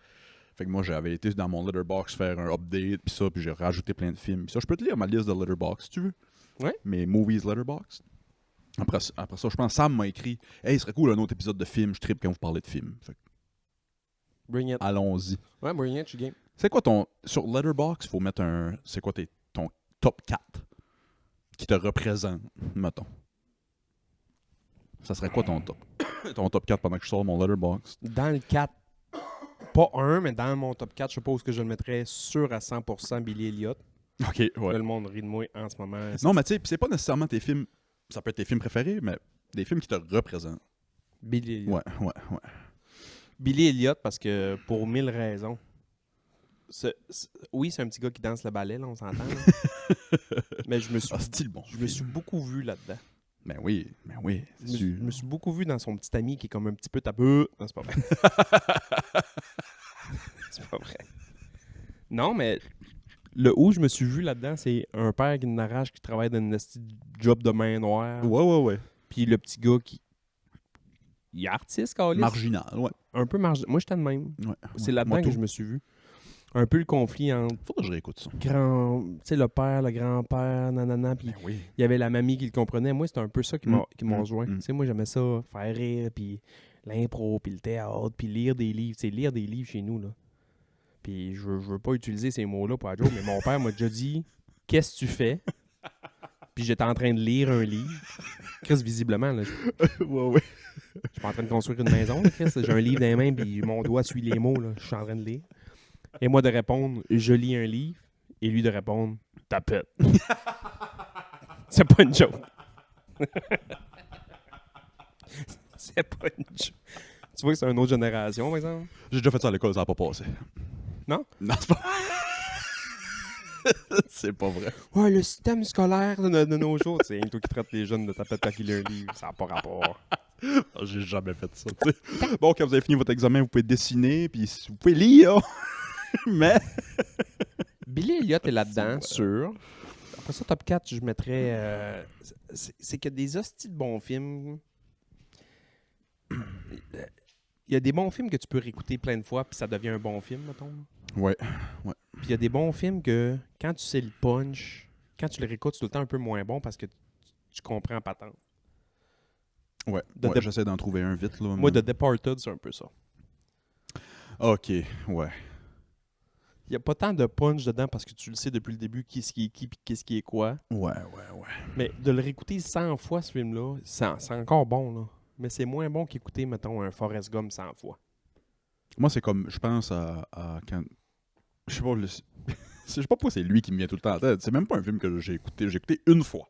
Fait que moi, j'avais été dans mon Letterboxd faire un update, puis ça, puis j'ai rajouté plein de films. Puis ça, je peux te lire ma liste de Letterboxd, si tu veux. Ouais. Mes movies Letterboxd. Après ça, je pense Sam m'a écrit « Hey, il serait cool un autre épisode de film, je trippe quand vous parlez de films. » Fait que Bring it. allons-y. Ouais, bring it, je suis game. C'est quoi ton... Sur Letterboxd, il faut mettre un... C'est quoi ton top 4 qui te représente, mettons? Ça serait quoi ton top? Ton top 4 pendant que je sors mon Letterboxd? Dans le 4, pas un, mais dans mon top 4, je suppose que je le mettrais sûr à 100% Billy Elliot. OK, Là, ouais. le monde rit de moi en ce moment. Non, mais tu sais, c'est pas nécessairement tes films... Ça peut être tes films préférés, mais des films qui te représentent. Billy Elliot. Ouais. Billy Elliot, parce que pour 1000 raisons. Oui, c'est un petit gars qui danse le ballet, là, on s'entend. Là. Mais je me suis, Ah, style bon. je me suis beaucoup vu là-dedans. Ben oui. Je me suis beaucoup vu dans son petit ami qui est comme un petit peu tabou. Non, c'est pas vrai. C'est pas vrai. Non, mais le où je me suis vu là-dedans, c'est un père qui a une arrache qui travaille dans une job de main noire. Ouais. Puis le petit gars qui. Il est artiste, Calis. Marginal, ouais. Un peu marginal. Moi, j'étais de même. Ouais. C'est là-dedans que je me suis vu. Un peu le conflit entre Faudrait que je réécoute ça. le père, le grand-père, nanana, puis Ben oui. il y avait la mamie qui le comprenait. Moi, c'était un peu ça qui m'a rejoint. mm. Tu sais, moi, j'aimais ça, faire rire, puis l'impro, puis le théâtre, puis lire des livres. Tu sais, lire des livres chez nous, là. Puis je veux pas utiliser ces mots-là pour la joke, mais mon père m'a déjà dit « Qu'est-ce que tu fais? » Puis j'étais en train de lire un livre. Chris, visiblement, là, ouais. je suis pas en train de construire une maison, là, Chris. J'ai un livre dans les mains, puis mon doigt suit les mots, là. Je suis en train de lire. Et moi de répondre « Je lis un livre », et lui de répondre « Tapette ». C'est pas une joke. C'est pas une joke. Tu vois que c'est une autre génération, par exemple? J'ai déjà fait ça à l'école, ça n'a pas passé. Non? Non, c'est pas... c'est pas vrai. Ouais, le système scolaire de nos jours, c'est toi qui traite les jeunes de tapette quand ils lisent un livre. Ça n'a pas rapport. Ah, j'ai jamais fait ça, tu sais. Bon, quand vous avez fini votre examen, vous pouvez dessiner, puis vous pouvez lire. Mais... Billy Elliot est là-dedans, sûr. Après ça, top 4, je mettrais... c'est que des hosties de bons films... Il y a des bons films que tu peux réécouter plein de fois, puis ça devient un bon film, mettons. Ouais. Puis il y a des bons films que, quand tu sais le punch, quand tu le réécoutes, c'est tout le temps un peu moins bon parce que tu comprends pas tant. Ouais, The j'essaie d'en trouver un vite, là. Moi, The Departed, c'est un peu ça. OK, ouais. Il n'y a pas tant de punch dedans parce que tu le sais depuis le début qui est qui puis qu'est-ce qui est quoi. Ouais. Mais de le réécouter 100 fois, ce film-là, c'est encore bon, là. mais c'est moins bon qu'écouter, mettons, un Forrest Gump 100 fois. Moi, c'est comme, je pense à quand... Je sais pas, je sais pas pourquoi c'est lui qui me vient tout le temps en tête. C'est même pas un film que j'ai écouté. J'ai écouté une fois.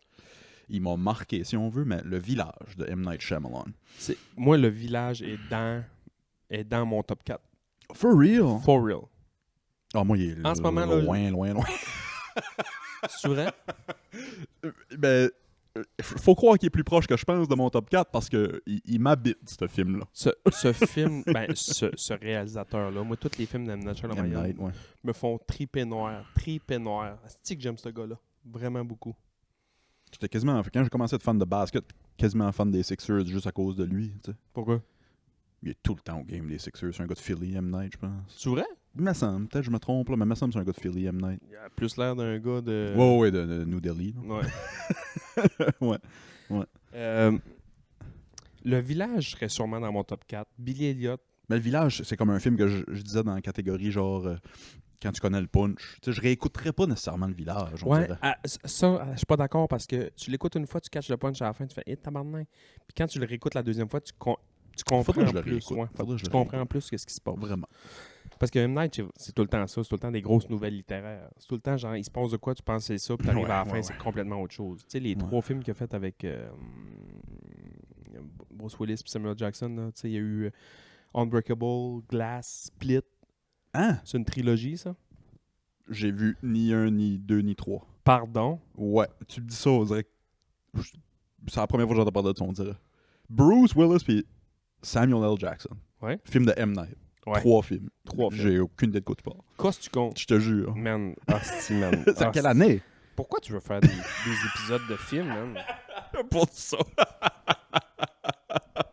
Il m'a marqué, si on veut, mais Le Village de M. Night Shyamalan. Moi, Le Village est dans mon top 4. For real? For real. Ah, moi, il est En ce moment, là, loin. C'est vrai? Ben, faut croire qu'il est plus proche que je pense de mon top 4 parce que il m'habite, ce film-là. Ce film, ce réalisateur-là, moi, tous les films d'M. Night M. Shyamalan Night, ouais. me font triper noir. C'est que j'aime ce gars-là. Vraiment beaucoup. J'étais quasiment, quand j'ai commencé à être fan de basket, quasiment fan des Sixers juste à cause de lui. Tu sais. Pourquoi? Il est tout le temps au game des Sixers. C'est un gars de Philly, M. Night, je pense. C'est vrai? Il me semble, peut-être que je me trompe, là, mais il me semble que c'est un gars de Philly, M. Night. Il a plus l'air d'un gars de... Ouais, de New Delhi. Là. Ouais. Ouais. Le Village serait sûrement dans mon top 4. Billy Elliot. Mais Le Village, c'est comme un film que je disais dans la catégorie genre quand tu connais le punch. Tu sais, je réécouterais pas nécessairement Le Village, on dirait. Ça, je suis pas d'accord parce que tu l'écoutes une fois, tu catches le punch à la fin, tu fais « tabarnak ». Puis quand tu le réécoutes la deuxième fois, tu comprends Faudrait que je le plus. réécoute. Ouais. Faudrait que je Tu le comprends réécoute. plus ce qui se passe. Vraiment. Parce que M. Night, c'est tout le temps ça. C'est tout le temps des grosses nouvelles littéraires. C'est tout le temps genre, il se passe de quoi, tu penses c'est ça, puis t'arrives à la fin, Ouais. c'est complètement autre chose. Tu sais, les 3 films qu'il a fait avec Bruce Willis et Samuel Jackson, là, tu sais, il y a eu Unbreakable, Glass, Split. Hein? C'est une trilogie, ça? J'ai vu ni 1, ni 2, ni 3. Pardon? Ouais. Tu me dis ça, on dirait que... C'est la première fois que j'entends parler de ça, on dirait. Bruce Willis puis Samuel L. Jackson. Ouais. Film de M. Night. Ouais. 3 films. 3 films. J'ai aucune idée de quoi tu parles. Qu'est-ce que tu comptes? Je te jure. Man, hostie, man. C'est à quelle année? Pourquoi tu veux faire des épisodes de films, man? Pour ça.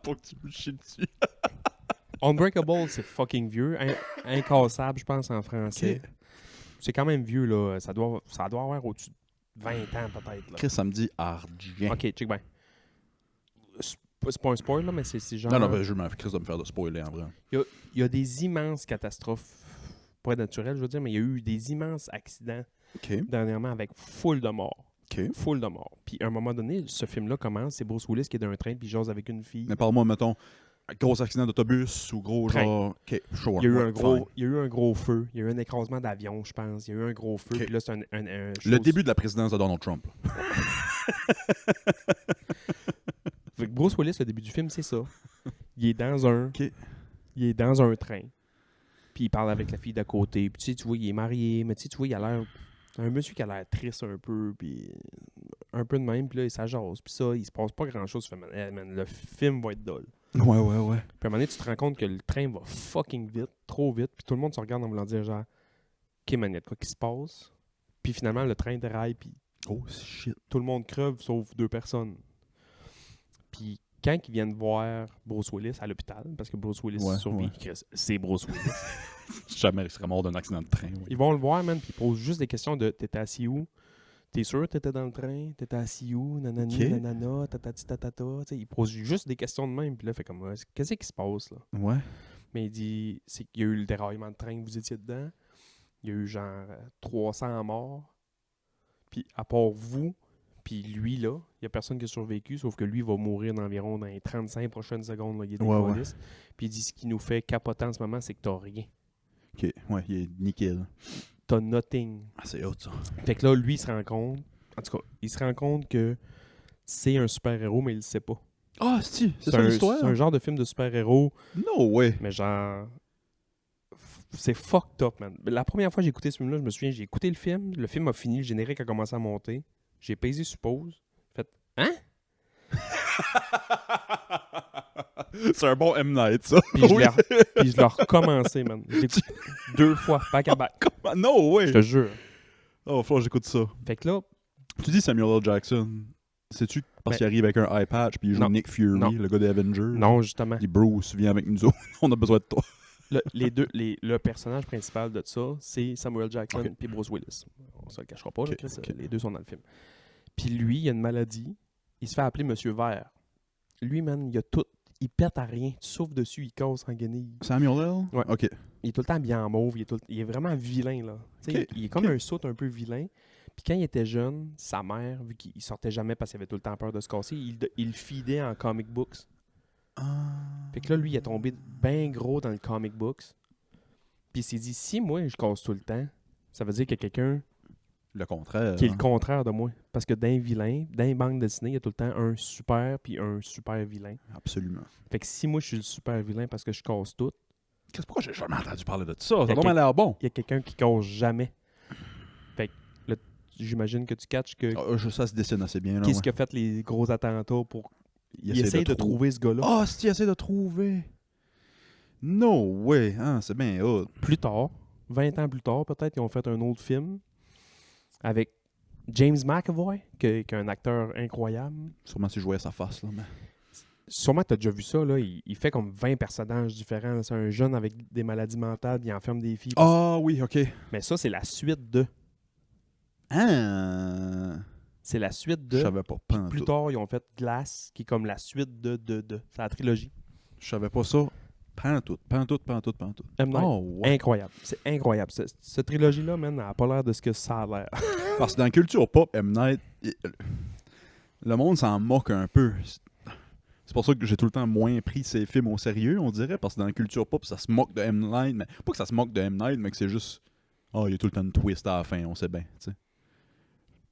Pour que tu me chies dessus. Unbreakable, c'est fucking vieux. Incassable, je pense, en français. Ok. C'est quand même vieux, là. Ça doit avoir au-dessus de 20 ans, peut-être. Là. Chris, ça me dit argent. Ok, check bien. C'est pas un spoil, là, mais c'est genre... Non, je m'en fais Chris de me faire de spoiler en vrai. Il y a des immenses catastrophes, pas naturelles, je veux dire, mais il y a eu des immenses accidents Ok. dernièrement avec full de morts. Ok. Full de morts. Puis à un moment donné, ce film-là commence, c'est Bruce Willis qui est dans un train, puis il jase avec une fille. Mais parle-moi, mettons, gros accident d'autobus ou gros Train. genre. Ok, sure. Il y a eu ouais, fine. il y a eu un gros feu. Il y a eu un écrasement d'avion, je pense. Il y a eu un gros feu. Ok. Puis là, c'est un Le chose- début de la présidence de Donald Trump. Fait que Bruce Willis, le début du film, c'est ça. Il est dans un... Ok. Il est dans un train. Puis il parle avec la fille d'à côté. Puis tu vois, il est marié. Mais tu vois, il a l'air... Un monsieur qui a l'air triste un peu. Puis un peu de même. Puis là, ça jase. Puis ça, il se passe pas grand-chose. Tu fais, man, le film va être dull. Ouais. Puis à un moment donné, tu te rends compte que le train va fucking vite, trop vite, puis tout le monde se regarde en voulant dire genre, OK, man, il y a de quoi qui se passe. Puis finalement, le train déraille, puis Oh shit. tout le monde creve, sauf 2 personnes. Puis quand ils viennent voir Bruce Willis à l'hôpital, parce que Bruce Willis Ouais, survit, ouais. Chris, c'est Bruce Willis. Jamais il serait mort d'un accident de train. Oui. Ils vont le voir, man, puis ils posent juste des questions de « T'étais assis où? T'es sûr que t'étais dans le train? T'étais assis où? Nanani, Ok. nanana, tatati, tatata. » Tu sais, ils posent juste des questions de même, puis là, fait comme « Qu'est-ce qui se passe, là? » Ouais. Mais il dit c'est qu'il y a eu le déraillement de train, vous étiez dedans. Il y a eu genre 300 morts. Puis à part vous, puis lui, là, il n'y a personne qui a survécu, sauf que lui va mourir d'environ dans les 35 prochaines secondes. Là, il est Ouais, dans ouais. Puis il dit ce qui nous fait capoter en ce moment, c'est que t'as rien. Ok. Ouais, il est nickel. T'as nothing. Ah, c'est hot ça. Fait que là, lui, il se rend compte. En tout cas, il se rend compte que c'est un super-héros, mais il le sait pas. Ah, c'est ça l'histoire? C'est un genre de film de super-héros. No way. Mais genre, c'est fucked up, man. La première fois que j'ai écouté ce film-là, je me souviens, j'ai écouté le film a fini, le générique a commencé à monter. J'ai pesé sur pause. Fait, hein? C'est un bon M. Night, ça. Puis je l'ai recommencé, man. Je l'ai écouté 2 fois, back à back. No way. Je te jure. Oh, faut que j'écoute ça. Fait que là, Tu dis Samuel L. Jackson. Sais-tu parce qu'il arrive avec un eye patch puis il joue Non. Nick Fury, Non. le gars des Avengers? non, justement. Il dit Bruce, viens avec nous autres. On a besoin de toi. Le personnage principal de ça, c'est Samuel Jackson Ok. et Bruce Willis. On se le cachera pas, là, Ok, Chris, ok. les deux sont dans le film. Puis lui, il a une maladie. Il se fait appeler Monsieur Vert. Lui, man, il a tout. Il pète à rien. Tu souffles dessus, il casse en guenille. Samuel L? Ouais. Ok. Il est tout le temps bien en mauve. Il est vraiment vilain, là. Tu sais, Ok, il est comme ok. un saut un peu vilain. Puis quand il était jeune, sa mère, vu qu'il sortait jamais parce qu'il avait tout le temps peur de se casser, il le feedait en comic books. Fait que là, lui, il est tombé bien gros dans le comic books. Puis il s'est dit, si moi, je casse tout le temps, ça veut dire qu'il y a quelqu'un Le contraire. qui est le contraire de moi. Parce que dans les vilains, dans les bandes dessinées, il y a tout le temps un super puis un super vilain. Absolument. Fait que si moi, je suis le super vilain parce que je casse tout, Qu'est-ce pourquoi j'ai jamais entendu parler de ça? Ça Il y a a l'air bon. il y a quelqu'un qui casse jamais. Fait que là, j'imagine que tu catches que Ça se dessine assez bien. Là, qu'est-ce qui a fait les gros attentats pour... Il essaye de trouver ce gars-là. Ah, si tu essaies de trouver. No way. Ah, c'est bien hot. Plus tard, 20 ans plus tard, peut-être, ils ont fait un autre film avec James McAvoy, qui est un acteur incroyable. Sûrement si je voyais sa face. Là, mais... Sûrement, tu as déjà vu ça, là. Il fait comme 20 personnages différents. C'est un jeune avec des maladies mentales, il enferme des filles. Ah oui, ok. Mais ça, c'est la suite de. Ah. C'est la suite Je de. savais pas. Plus tard, ils ont fait Glass, qui est comme la suite de. C'est la trilogie. Je savais pas ça. Pantoute. M. Night. Oh, ouais. Incroyable. C'est incroyable. Cette trilogie-là, man, elle n'a pas l'air de ce que ça a l'air. Parce que dans la culture pop, M. Night, le monde s'en moque un peu. C'est pour ça que j'ai tout le temps moins pris ces films au sérieux, on dirait, parce que dans la culture pop, ça se moque de M. Night, mais pas que ça se moque de M. Night, mais que c'est juste, il y a tout le temps une twist à la fin, on sait bien, tu sais.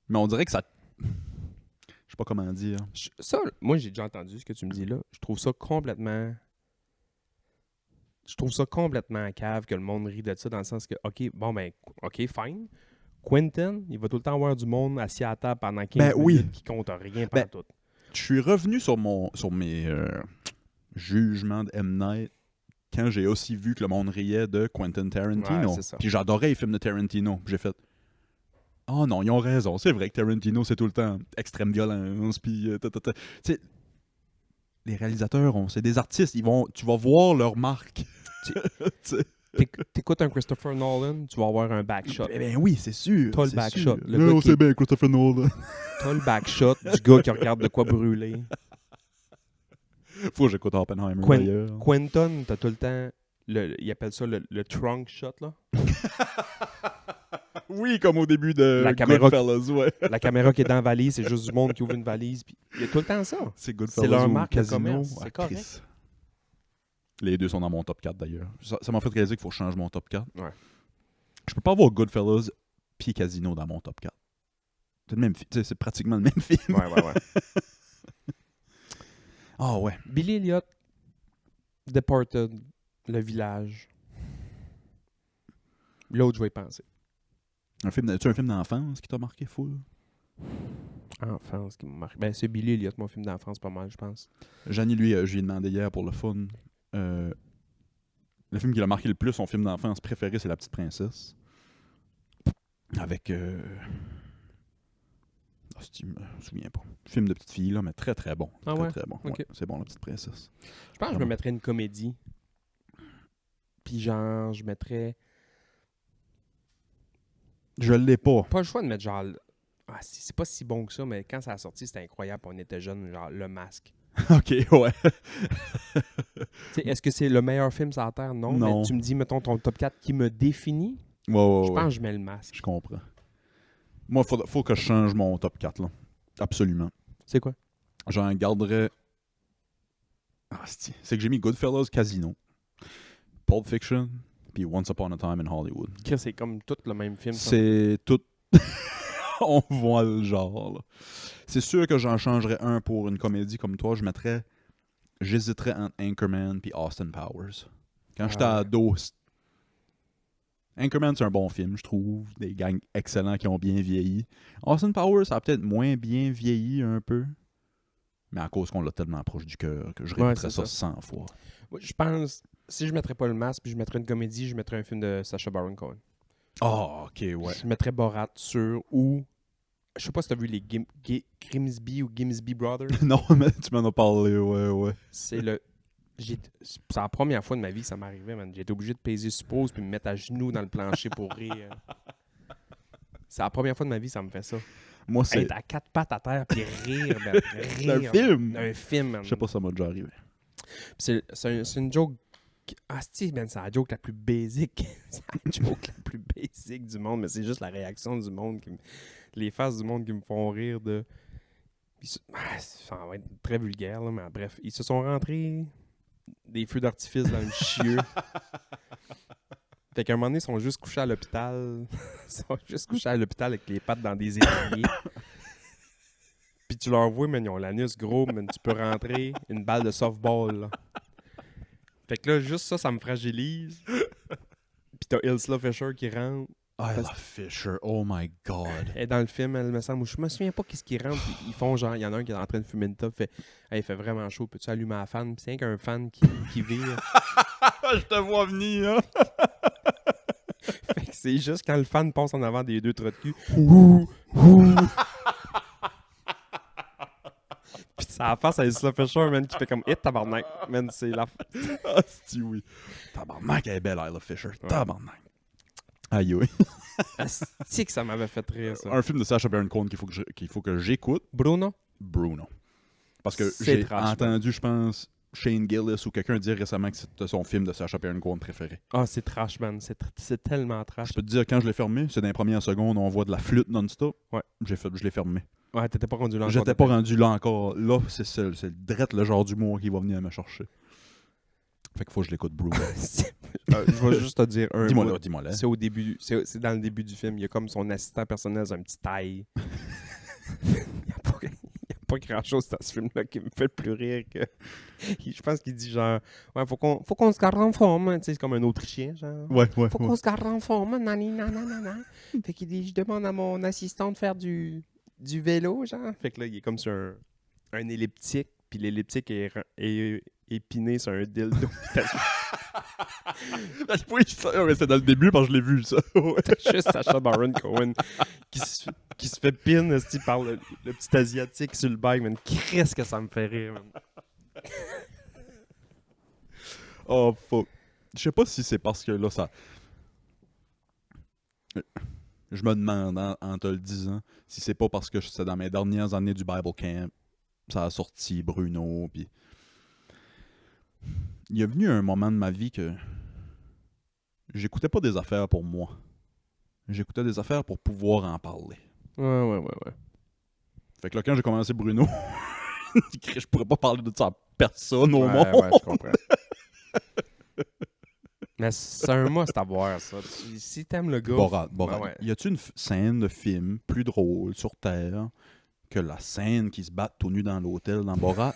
Mais on dirait que ça, je sais pas comment dire. Ça, moi, j'ai déjà entendu ce que tu me dis là. Je trouve ça complètement cave que le monde rit de ça, dans le sens que, OK, fine. Quentin, il va tout le temps avoir du monde assis à la table pendant 15 minutes qui compte rien pendant tout. Je suis revenu sur mes jugements de M. Night quand j'ai aussi vu que le monde riait de Quentin Tarantino. Ouais, c'est ça. Puis j'adorais les films de Tarantino. Puis j'ai fait, oh non, ils ont raison. C'est vrai que Tarantino, c'est tout le temps extrême violence. Puis, tu sais, les réalisateurs, c'est des artistes. Tu vas voir leur marque. T'écoutes un Christopher Nolan, tu vas avoir un backshot. Eh bien oui, c'est sûr. T'as le c'est backshot. sûr. Le Non, gars c'est bien Christopher Nolan. T'as le backshot du gars qui regarde de quoi brûler. Faut que j'écoute Oppenheimer d'ailleurs. Quentin, t'as tout le temps, il appelle ça le trunk shot, là. Oui, comme au début de La caméra- Goodfellas, ouais. La caméra qui est dans la valise, c'est juste du monde qui ouvre une valise. Puis il y a tout le temps ça. C'est Goodfellas leur ou marque de Casino. commerce, c'est Ah, correct. Chris. Les deux sont dans mon top 4 d'ailleurs. Ça m'a fait réaliser qu'il faut que je change mon top 4. Ouais. Je peux pas avoir Goodfellas puis Casino dans mon top 4. C'est, le même c'est pratiquement le même film. Ouais. Ah ouais. Billy Elliot, Departed, Le Village. L'autre, je vais y penser. Tu un film d'enfance qui t'a marqué full? Enfance qui m'a marqué. Ben, c'est Billy Elliot, mon film d'enfance, pas mal, je pense. Jeannie, lui, je lui ai demandé hier pour le fun. Le film qui l'a marqué le plus, son film d'enfance préféré, c'est La Petite Princesse. Avec... je me souviens pas. Film de petite fille, là, mais très très bon. Ah très, ouais? très bon. Ok. Ouais, c'est bon, La Petite Princesse. Je pense que je me mettrais une comédie. Puis genre, je mettrais... Je l'ai pas. Pas le choix de mettre genre... c'est pas si bon que ça, mais quand ça a sorti, c'était incroyable. On était jeunes, genre Le Masque. Ok, ouais. Est-ce que c'est le meilleur film sur la Terre? Non. Non. Mais tu me dis, mettons, ton top 4 qui me définit. Ouais. Je pense que je mets Le Masque. Je comprends. Moi, faut que je change mon top 4, là. Absolument. C'est quoi? J'en garderais... c'est que j'ai mis Goodfellas, Casino, Pulp Fiction, puis Once Upon a Time in Hollywood. C'est comme tout le même film. ça. C'est tout... On voit le genre, là. C'est sûr que j'en changerais un pour une comédie comme toi. J'hésiterais entre Anchorman puis Austin Powers. Quand j'étais ado, Anchorman, c'est un bon film, je trouve. Des gangs excellents qui ont bien vieilli. Austin Powers, ça a peut-être moins bien vieilli un peu. Mais à cause qu'on l'a tellement proche du cœur que je répéterais ça 100 fois. Ouais, je pense, si je mettrais pas Le Masque puis je mettrais une comédie, je mettrais un film de Sacha Baron Cohen. Ah, ok, ouais. Je mettrais Borat sur ou... Je sais pas si t'as vu les Grimsby ou Gimsby Brothers. Non, mais tu m'en as parlé, ouais. C'est la première fois de ma vie que ça m'arrivait, man. J'ai été obligé de peser sur pause puis me mettre à genoux dans le plancher pour rire. C'est la première fois de ma vie que ça me fait ça. Moi, c'est... Être à quatre pattes à terre puis rire, man. un film! Un film, man. Je sais pas si ça m'a déjà arrivé. C'est une joke... man, c'est la joke la plus basique. C'est la joke la plus basique du monde, mais c'est juste la réaction du monde, les faces du monde qui me font rire de... Ça va être très vulgaire, là, mais bref. Ils se sont rentrés des feux d'artifice dans le chieux. Fait qu'à un moment donné, ils sont juste couchés à l'hôpital. Ils sont juste couchés à l'hôpital avec les pattes dans des étriers. Puis tu leur vois, man, ils ont l'anus gros, man, tu peux rentrer une balle de softball, là. Fait que là, juste ça me fragilise. Puis t'as Ilsa Fisher qui rentre. Isla Fisher, oh my god. Elle est dans le film, elle me semble. Je me souviens pas qu'est-ce qu'ils rentrent. Puis ils font genre, il y en a un qui est en train de fumer une top. Fait, hey, il fait vraiment chaud. Peux-tu allumer la fan? Puis c'est rien qu'un fan qui vire. Je te vois venir, hein? Fait que c'est juste quand le fan passe en avant des deux trous de cul. Ouh, ouh. Puis ça a face à Isla Fisher, man, qui fait comme hit tabarnak. Man, c'est la. Ah, si oui. Tabarnak, elle est belle, Isla Fisher. Tabarnak. Aïe, oui. C'est que ça m'avait fait rire, ça. Un film de Sacha Baron Cohen qu'il faut que j'écoute. Bruno? Bruno. Parce que C'est j'ai trash, entendu, je pense, Shane Gillis ou quelqu'un dire récemment que c'était son film de Sacha Baron Cohen préféré. Ah, c'est trash, man. C'est tellement trash. Je peux te dire, quand je l'ai fermé, c'est dans les premières secondes, on voit de la flûte non-stop. Ouais. Je l'ai fermé. Ouais, t'étais pas rendu là encore. J'étais pas rendu là encore. Là, c'est direct le genre d'humour qui va venir me chercher. Fait qu'il faut que je l'écoute, Bruno. Je vais juste te dire un Dis-moi mot. là, dis-moi là. C'est au début, c'est dans le début du film. Il y a comme son assistant personnel, c'est un petit taille. Il n'y a pas grand-chose dans ce film-là qui me fait plus rire que... Je pense qu'il dit genre, ouais, faut qu'on se garde en forme. Tu sais, c'est comme un Autrichien, genre. Ouais. Faut qu'on se garde en forme, nani, nanana. Fait qu'il dit, je demande à mon assistant de faire du vélo, genre. Fait que là, il est comme sur un elliptique, puis l'elliptique est épiné sur un dildo. Oui, mais c'est dans le début parce que je l'ai vu, ça. T'as juste Sacha Baron Cohen qui se fait pin esti, par le petit asiatique sur le bike, man. Qu'est-ce que ça me fait rire, man. Oh, fuck. Je sais pas si c'est parce que là, ça... Je me demande, en te le disant, si c'est pas parce que c'est dans mes dernières années du Bible Camp, ça a sorti Bruno, puis... Il y a venu un moment de ma vie que j'écoutais pas des affaires pour moi. J'écoutais des affaires pour pouvoir en parler. Ouais. Fait que là, quand j'ai commencé Bruno, je pourrais pas parler de ça à personne au monde. Ouais, je comprends. Mais c'est un must à voir, ça. Si t'aimes le gars... Borat. Ben ouais. Y a-tu une scène de film plus drôle sur Terre que la scène qui se bat tout nu dans l'hôtel dans Borat?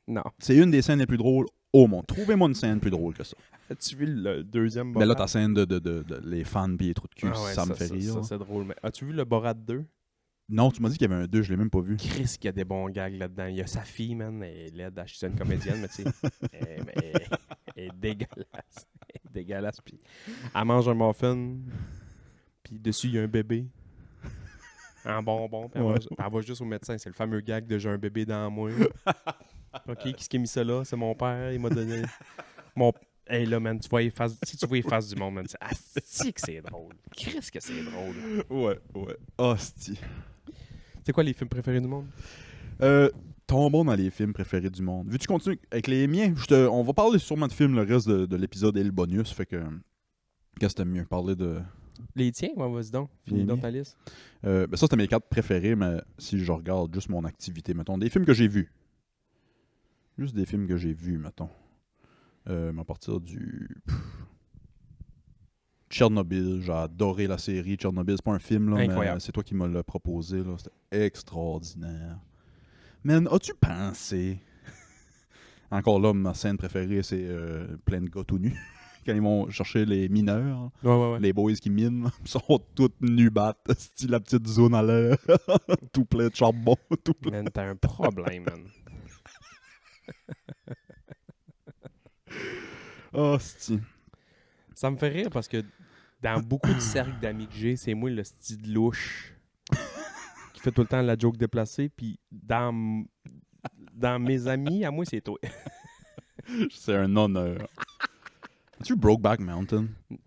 Non. C'est une des scènes les plus drôles au monde. Trouvez-moi une scène plus drôle que ça. As-tu vu le deuxième Borat? Mais là, ta scène de les fans pis les trous de cul, Ah ouais, ça me fait rire. Ça, c'est drôle. Mais as-tu vu le Borat 2? Non, tu m'as dit qu'il y avait un 2, je l'ai même pas vu. Chris, qu'il y a des bons gags là-dedans. Il y a sa fille, man. Elle est laide. C'est une comédienne, mais tu sais, elle est dégueulasse. Elle est dégueulasse. Puis elle mange un muffin. Puis dessus, il y a un bébé. Un bonbon. Puis elle va juste au médecin. C'est le fameux gag de j'ai un bébé dans moi. OK, qu'est-ce qui a mis ça là? C'est mon père. Il m'a donné... Hey là, man, si tu vois les faces du monde, man, c'est que c'est drôle. Chris que c'est drôle. Ouais. Hostie. C'est quoi les films préférés du monde? Tombons dans les films préférés du monde. Veux-tu continuer avec les miens? On va parler sûrement de films le reste de l'épisode et le bonus. Fait que... Qu'est-ce que t'aimes mieux? Parler de... Les tiens? Ouais, vas-y donc. Finis donc ta liste. Ben ça, c'était mes 4 préférés, mais si je regarde juste mon activité, mettons, des films que j'ai vus. Juste des films que j'ai vus, mettons. À partir du... Tchernobyl, j'ai adoré la série Tchernobyl. C'est pas un film, là, incroyable. mais c'est toi qui me l'as proposé. Là. C'était extraordinaire. Man, as-tu pensé... Encore là, ma scène préférée, c'est plein de gars tout nus. Quand ils vont chercher les mineurs, Ouais. les boys qui minent, ils sont tous nus battent. Style la petite zone à l'air. Tout plein de charbon. Tout plein. Man, t'as un problème, man. Oh, c'est... Ça me fait rire parce que dans beaucoup de cercles d'amis que j'ai, c'est moi le style louche qui fait tout le temps la joke déplacée. Puis dans mes amis, à moi, c'est toi. C'est un honneur. As-tu Brokeback Mountain?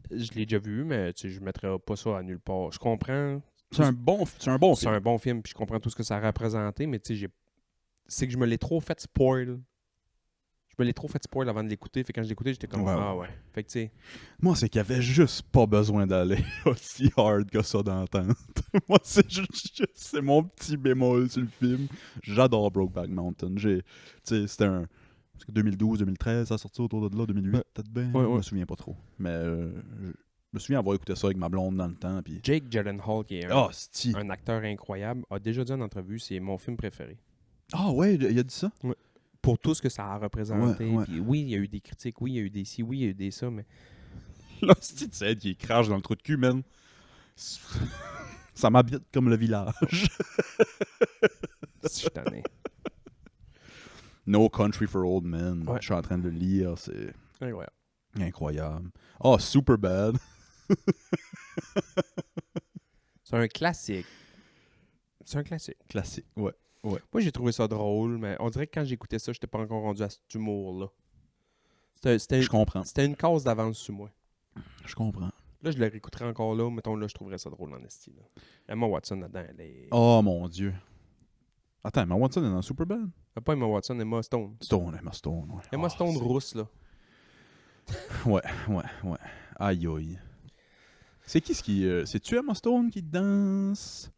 Je l'ai déjà vu, mais tu sais, je mettrais pas ça à nulle part. Je comprends. C'est un bon C'est film. un bon film, puis je comprends tout ce que ça a représenté, mais tu sais, c'est que je me l'ai trop fait spoil. Je me l'ai trop fait spoil avant de l'écouter. Fait que quand je l'écoutais, j'étais comme Ouais, ah ouais. Fait que tu sais, Moi, c'est qu'il y avait juste pas besoin d'aller aussi hard que ça dans la tente. Moi, c'est mon petit bémol sur le film. J'adore Brokeback Mountain. C'était un... 2012, 2013, ça a sorti autour de là, 2008, Ouais. peut-être bien. Ouais, Je ouais. me souviens pas trop. Mais je me souviens avoir écouté ça avec ma blonde dans le temps. Puis... Jake Gyllenhaal, qui est Ah, c'ti. un acteur incroyable, a déjà dit en entrevue, c'est mon film préféré. Ah ouais, il a dit ça? Pour tout ce que ça a représenté. Ouais, ouais. Puis oui, il y a eu des critiques, oui, il y a eu des ci, oui, il y a eu des ça, mais Là, c'ti, tu sais, qui crache dans le trou de cul, man. Ça m'habite comme le village. je suis tanné. No Country for Old Men. Ouais. Je suis en train de le lire, c'est Incroyable. incroyable. Oh, Superbad. C'est un classique. C'est un classique. Classique, ouais. Moi, j'ai trouvé ça drôle, mais on dirait que quand j'écoutais ça, j'étais pas encore rendu à cet humour-là. Je comprends. C'était une cause d'avance sur moi. Je comprends. Là, je le réécouterais encore là. Mettons, là, je trouverais ça drôle en esti. Là. Emma Watson, là-dedans, elle est... Oh mon Dieu. Attends, Emma Watson est dans Superbad? Pas Emma Watson, Emma Stone. Emma Stone, ouais. Emma Ah, Stone c'est- rousse, là. Ouais. Aïe aïe. C'est qui ce qui. C'est-tu Emma Stone qui danse?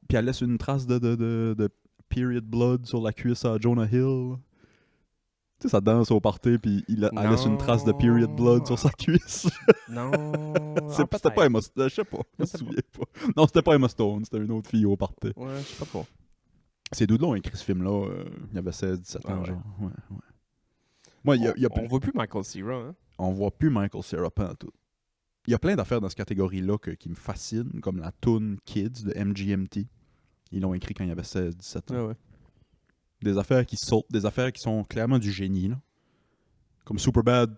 Puis elle laisse une trace de period blood sur la cuisse à Jonah Hill. Tu sais, ça danse au party, puis elle laisse une trace de period blood sur sa cuisse. Non. C'était pas Emma Stone. Je sais pas. Je me sais pas. souviens pas. Non, c'était pas Emma Stone. C'était une autre fille au party. Ouais, je sais pas trop. Ces deux-là ont écrit ce film-là. Il y avait 16-17 ans, Ouais. genre. Ouais. Moi, il y a On voit plus Michael Cera, hein? on voit plus Michael Cera en tout. Il y a plein d'affaires dans cette catégorie-là qui me fascinent, comme la tune Kids de MGMT. Ils l'ont écrit quand il y avait 16-17 ans. Ouais. Des affaires qui sautent, des affaires qui sont clairement du génie. Là. Comme Superbad.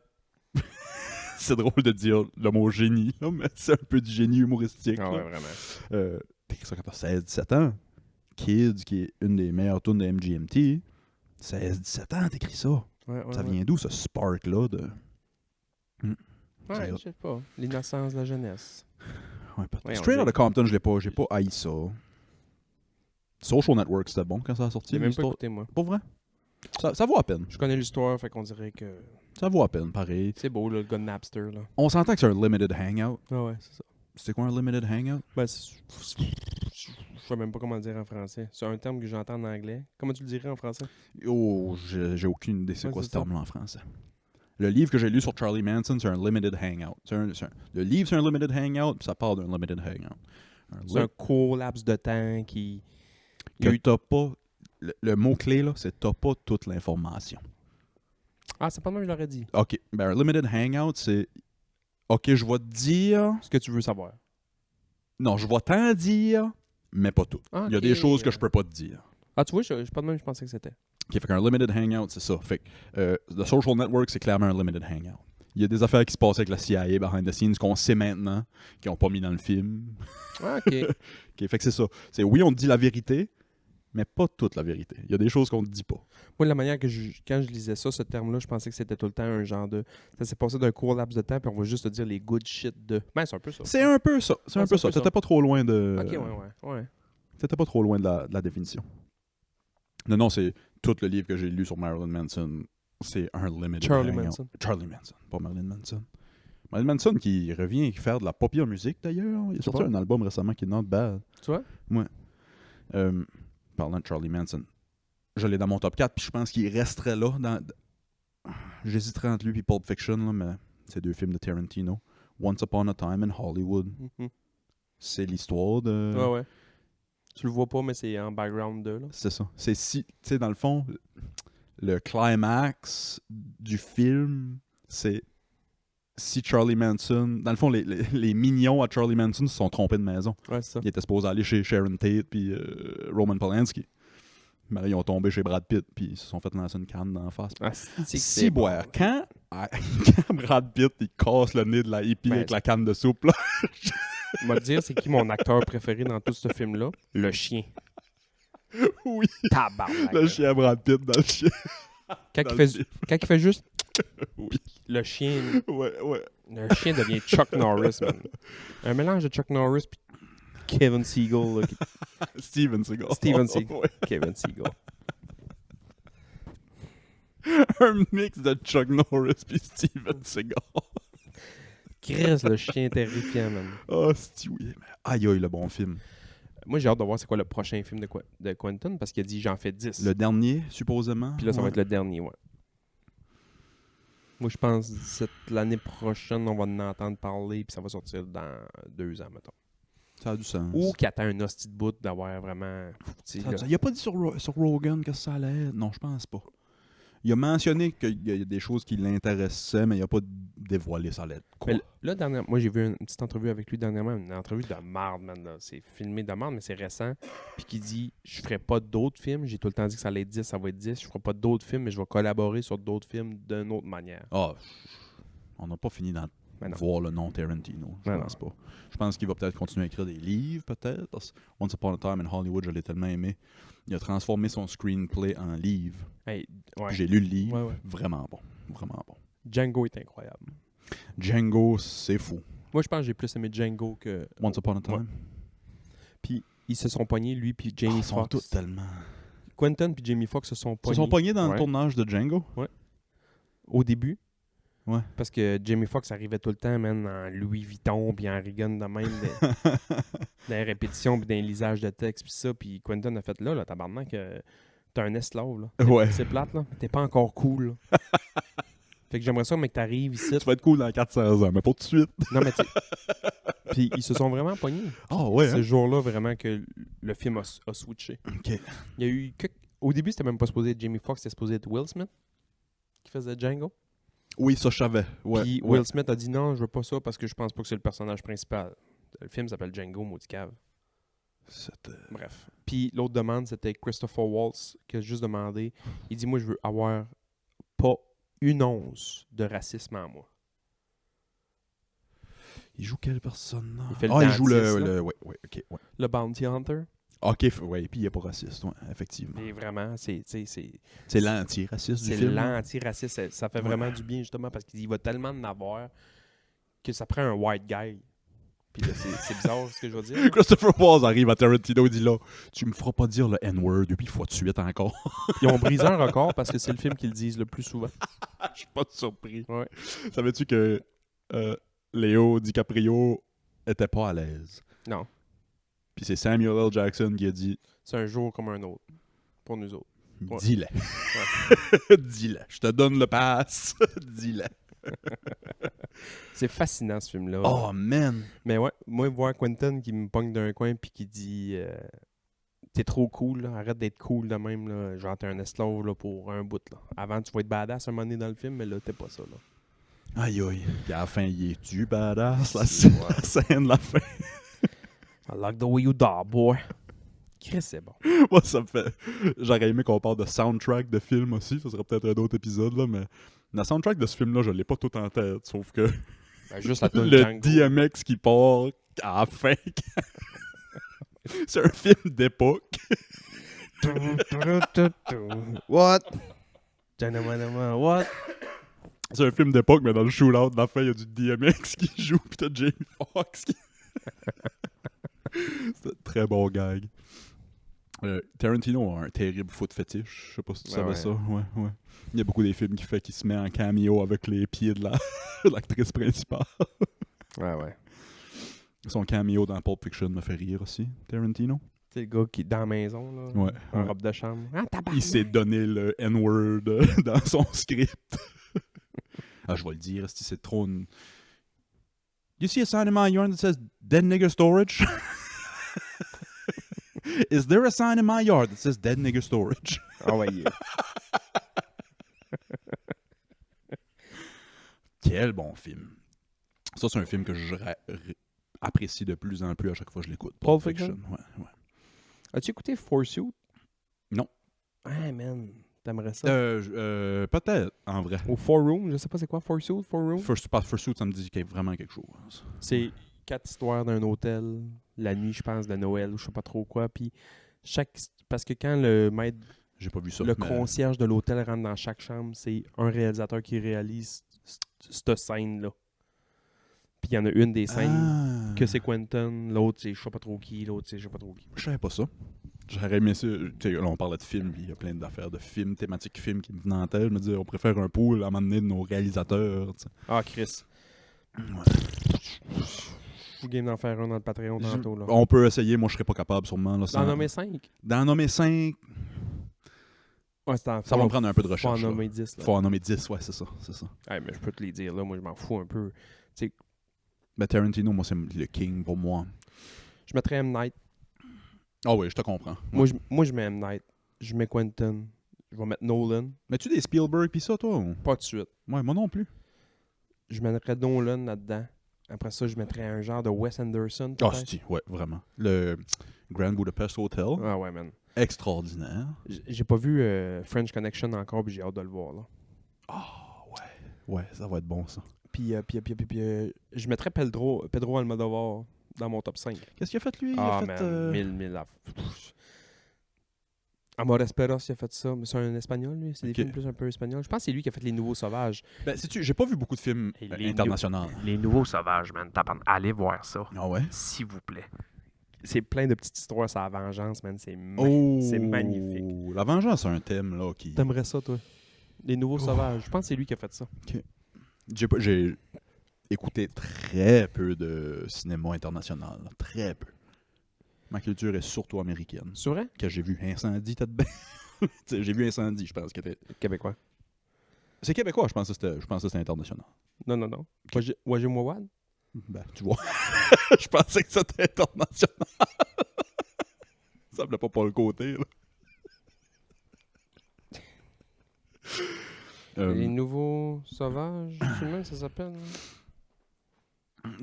C'est drôle de dire le mot génie, là, mais c'est un peu du génie humoristique. Ah là. ouais, vraiment. T'écris ça quand t'as 16-17 ans. Kids, qui est une des meilleures tunes de MGMT. 16-17 ans, t'écris ça. Ouais, Ça vient d'où, ce spark-là de... Ouais, je sais pas. L'innocence de la jeunesse. Ouais, peut-être. Ouais, Straight on Outta Compton, j'ai pas haï ça. Social Network, c'était bon quand ça a sorti. J'ai même pas l'histoire. écouté, moi. Pas vrai? Ça vaut à peine. Je connais l'histoire, fait qu'on dirait que Ça vaut à peine, pareil. c'est beau, là, le gars de Napster, là. On s'entend que c'est un limited hangout. Ah ouais, c'est ça. C'est quoi un limited hangout? Ben, je sais même pas comment le dire en français. C'est un terme que j'entends en anglais. Comment tu le dirais en français? Oh, j'ai aucune idée c'est Ouais, quoi c'est ce ça. terme-là en français. Le livre que j'ai lu sur Charlie Manson, c'est un limited hangout. Le livre, c'est un limited hangout, puis ça part d'un limited hangout. C'est un court laps de temps qui... Il y Que a eu... t'as pas... Le mot-clé, là, c'est t'as pas toute l'information. Ah, c'est pas moi que je l'aurais dit. OK, ben un limited hangout, c'est... OK, je vais te dire... Ce que tu veux savoir. Non, je vais t'en dire, mais pas tout. Ah, Il y a ok. des choses que je peux pas te dire. Ah, tu vois, je pas de même, je pensais que c'était. OK, fait qu'un limited hangout, c'est ça. Fait que le social network, c'est clairement un limited hangout. Il y a des affaires qui se passaient avec la CIA behind the scenes qu'on sait maintenant, qu'ils n'ont pas mis dans le film. Ah, OK. OK, fait que c'est ça. C'est oui, on te dit la vérité, mais pas toute la vérité. Il y a des choses qu'on te dit pas. Moi, la manière que quand je lisais ça, ce terme-là, je pensais que c'était tout le temps un genre de... Ça s'est passé d'un court laps de temps, puis on va juste te dire les good shit de... Ben, c'est un peu ça. C'est un peu ça. C'est Ouais, un peu c'est ça. un peu T'étais pas trop loin de... OK, ouais. T'étais pas trop loin de la définition. Non, c'est tout le livre que j'ai lu sur Marilyn Manson. C'est un limited Charlie hangout. Manson. Charlie Manson, pas Marilyn Manson. Marilyn Manson qui revient faire de la pop musique d'ailleurs. Il a sorti pas. un album récemment qui est not bad. Tu vois? Parlant de Charlie Manson, je l'ai dans mon top 4, puis je pense qu'il resterait là. J'hésiterais entre lui et Pulp Fiction, là, mais c'est deux films de Tarantino. Once Upon a Time in Hollywood. Mhm. C'est l'histoire de... Ouais. Tu le vois pas, mais c'est en background de, là. C'est ça. C'est si... Tu sais, dans le fond, le climax du film, c'est si Charlie Manson... Dans le fond, les mignons à Charlie Manson se sont trompés de maison. Ouais, c'est ça. Ils étaient supposés aller chez Sharon Tate puis Roman Polanski. Mais ils ont tombé chez Brad Pitt puis ils se sont fait lancer une canne d'en face. Ah, c'est que Si c'est bon. boire, quand Brad Pitt il casse le nez de la hippie Ben, avec la canne de soupe, là. Je vais te dire, c'est qui mon acteur préféré dans tout ce film-là? Le chien. Oui, Tabarnak. le chien à Brad Pitt dans le chien. Quand dans il le fait, film. quand il fait juste... Oui. Le chien... Ouais. Le chien devient Chuck Norris, man. Un mélange de Chuck Norris puis Kevin Seagal. Là, Steven Seagal. Steven Seagal. Ouais. Kevin Seagal. Un mix de Chuck Norris puis Steven Seagal. Chris, le chien terrifiant, man. Oh, c'est oui. Aïe, aïe, le bon film. Moi, j'ai hâte de voir c'est quoi le prochain film de Quentin, parce qu'il a dit j'en fais 10. Le dernier, supposément. Puis là, ça va Ouais. être le dernier, ouais. Moi, je pense que l'année prochaine, on va en entendre parler, puis ça va sortir dans 2 ans, mettons. Ça a du sens. Ou qu'il attend un hostie de bout d'avoir vraiment... tu sais, là. Il a pas dit sur Rogan que ça allait être. Non, je pense pas. Il a mentionné qu'il y a des choses qui l'intéressaient, mais il a pas dévoilé ça allait être quoi. Mais là, moi, j'ai vu une petite entrevue avec lui dernièrement, une entrevue de marde, man. Là. C'est filmé de marde, mais c'est récent. Puis qui dit je ferai pas d'autres films. J'ai tout le temps dit que ça allait être 10, ça va être 10. Je ferai pas d'autres films, mais je vais collaborer sur d'autres films d'une autre manière. Ah, on n'a pas fini d'en Ben non. voir le nom Tarantino. Je Ben pense pas. Je pense qu'il va peut-être continuer à écrire des livres, peut-être. Parce que Once Upon a Time in Hollywood, je l'ai tellement aimé. Il a transformé son screenplay en livre. Hey, ouais. J'ai lu le livre. Ouais, ouais. Vraiment bon. Vraiment bon. Django est incroyable. Django, c'est fou. Moi, je pense que j'ai plus aimé Django que... Once Upon a Time. Ouais. Puis, ils se sont pognés, lui puis Jamie Ils sont Foxx. tous tellement... Quentin puis Jamie Foxx se sont Ils se pognés. sont pognés dans Ouais. le tournage de Django. Au début. Ouais. Parce que Jamie Foxx arrivait tout le temps, man, en Louis Vuitton, puis en Reagan de même, dans les répétitions, puis dans les lisages de texte, puis ça. Puis Quentin a fait là, tabarnak, t'as un esclave, là. Ouais. C'est plate, là. T'es pas encore cool, là. Fait que j'aimerais ça, mais que t'arrives ici. Ça va être cool dans 400 ans, mais pas tout de suite. Non, mais tu sais. Puis ils se sont vraiment pognés. Ah ouais, Ce hein? jour-là, vraiment, que le film a switché. OK. Il y a eu que... Au début, c'était même pas supposé être Jamie Foxx, c'était supposé être Will Smith qui faisait Django. Oui, ça, je savais. Ouais. Puis ouais. Will Smith a dit non, je veux pas ça parce que je pense pas que c'est le personnage principal. Le film s'appelle Django, maudit cave. C'était... Bref. Puis l'autre demande, c'était Christopher Waltz qui a juste demandé. Il dit moi, je veux avoir pas une once de racisme en moi. Il joue quelle personne, là? Il fait le il joue dentiste, le... là. Ouais, ok, ouais. Le Bounty Hunter. OK, ouais, puis il est pas raciste, ouais, effectivement. Et vraiment, c'est C'est l'anti-raciste du c'est film. l'anti-raciste. Ça fait vraiment du bien, justement, parce qu'il va tellement en avoir que ça prend un white guy. Puis là, c'est bizarre ce que je veux dire. Christopher Waltz arrive à Tarantino et dit là, tu me feras pas dire le N-word 8 fois de suite encore. Ils ont brisé un record parce que c'est le film qu'ils le disent le plus souvent. Je suis pas surpris. Ouais. Savais-tu que Léo DiCaprio était pas à l'aise? Non. Puis c'est Samuel L. Jackson qui a dit C'est un jour comme un autre. Pour nous autres. Ouais. dis-le. Dis-le. Je te donne le pass. Dis-le. C'est fascinant ce film-là. Oh man. Mais ouais, moi, voir Quentin qui me pogne d'un coin puis qui dit t'es trop cool, là, arrête d'être cool de même. Là. Genre, t'es un esclave là, pour un bout. Là. Avant, tu vas être badass un moment donné dans le film, mais là, t'es pas ça. Là. Aïe aïe. Puis à la fin, il est-tu badass? La Ouais. scène de la fin. I like the way you die, boy. Chris, c'est bon. Moi, ça me fait. J'aurais aimé qu'on parle de soundtrack de film aussi. Ça serait peut-être un autre épisode, là, mais la soundtrack de ce film-là, je l'ai pas tout en tête. Sauf que Ben, juste la tune le Django. DMX qui part à la fin. C'est un film d'époque. What? What? C'est un film d'époque, mais dans le shootout, de la fin, il y a du DMX qui joue, pis t'as Jamie Foxx qui. C'est un très bon gag. Tarantino a un terrible foot fétiche. Je sais pas si tu savais ouais. ça. Ouais. Il y a beaucoup des films qui se met en cameo avec les pieds de l'actrice principale. Ouais. Son cameo dans Pulp Fiction me fait rire aussi, Tarantino. C'est le gars qui est dans la maison, là, Ouais. en robe de chambre. Ah, Il s'est donné le N-word dans son script. Je vais le dire, si c'est trop... You see a sign in my yard that says Dead Nigger Storage? Is there a sign in my yard that says Dead Nigger Storage? Ah ouais, yeah. Quel bon film. Ça, c'est un film que je apprécie de plus en plus à chaque fois que je l'écoute. Pulp Fiction? Ouais. As-tu écouté Forsuit? Non. Ah, man. T'aimerais ça? Peut-être, en vrai. Ou Four Rooms, je sais pas c'est quoi, Forsuit, Four Rooms? Fursuit, ça me dit qu'il y a vraiment quelque chose. C'est 4 histoires d'un hôtel, la nuit, je pense, de Noël, ou je sais pas trop quoi, puis parce que quand le maître, J'ai pas vu ça. le mais- concierge de l'hôtel rentre dans chaque chambre, c'est un réalisateur qui réalise cette scène-là. Puis il y en a une des scènes Ah. que c'est Quentin, l'autre c'est je sais pas trop qui, l'autre c'est je sais pas trop qui. Je savais pas ça. J'aurais aimé ça. Tu sais, là, on parlait de films, puis il y a plein d'affaires de films, thématiques films qui me venaient en tête. Je me disais, on pourrait faire un pool à un moment donné de nos réalisateurs. Tu sais. Ah, Chris. Je suis game d'en faire un dans le Patreon tantôt. Là. On peut essayer, moi je serais pas capable sûrement. Là, D'en nommer 5. D'en nommer 5, Ouais, ça va me prendre un peu de Faut en recherche. Là. nommer 10. Là. Faut en nommer 10, ouais, c'est ça. Ouais, mais je peux te les dire, là. Moi, je m'en fous un peu. Ben, Tarantino, moi, c'est le king pour moi. Je mettrais M. Night. Ah oui, je te comprends. Moi, je mets M. Night. Je mets Quentin. Je vais mettre Nolan. Mets-tu des Spielberg pis ça, toi? Ou? Pas de suite. Ouais, moi non plus. Je mettrais Nolan là-dedans. Après ça, je mettrais un genre de Wes Anderson. Ah, peut-être. si, ouais, vraiment. Le Grand Budapest Hotel, Ah ouais, man. extraordinaire. J'ai pas vu French Connection encore, puis j'ai hâte de le voir, là. Ah, ouais, ça va être bon, ça. Puis, je mettrais Pedro Almodovar dans mon top 5. Qu'est-ce qu'il a fait, lui? Il Ah, a fait, man, mille. Amores Perros, il a fait ça. Mais c'est un espagnol, lui. C'est des Ok. films plus un peu espagnols. Je pense que c'est lui qui a fait Les Nouveaux Sauvages. Ben, sais-tu, j'ai pas vu beaucoup de films Et les internationaux. Les Nouveaux Sauvages, man. Allez voir ça, Ah ouais? s'il vous plaît. C'est plein de petites histoires sur la vengeance, man. C'est C'est magnifique. La vengeance, c'est un thème, là, qui... T'aimerais ça, toi? Les Nouveaux Sauvages. Je pense que c'est lui qui a fait ça. J'ai écouté très peu de cinéma international. Là. Très peu. Ma culture est surtout américaine. C'est vrai? Que j'ai vu Incendie, t'as de bien. J'ai vu Incendie, je pense que c'était... Québécois. C'est québécois, je pense que c'était international. Non. Wajim Wawad? Ben, tu vois. Je pensais que c'était international. Ça me pas le côté, là. Les Nouveaux Sauvages, c'est le même ça s'appelle.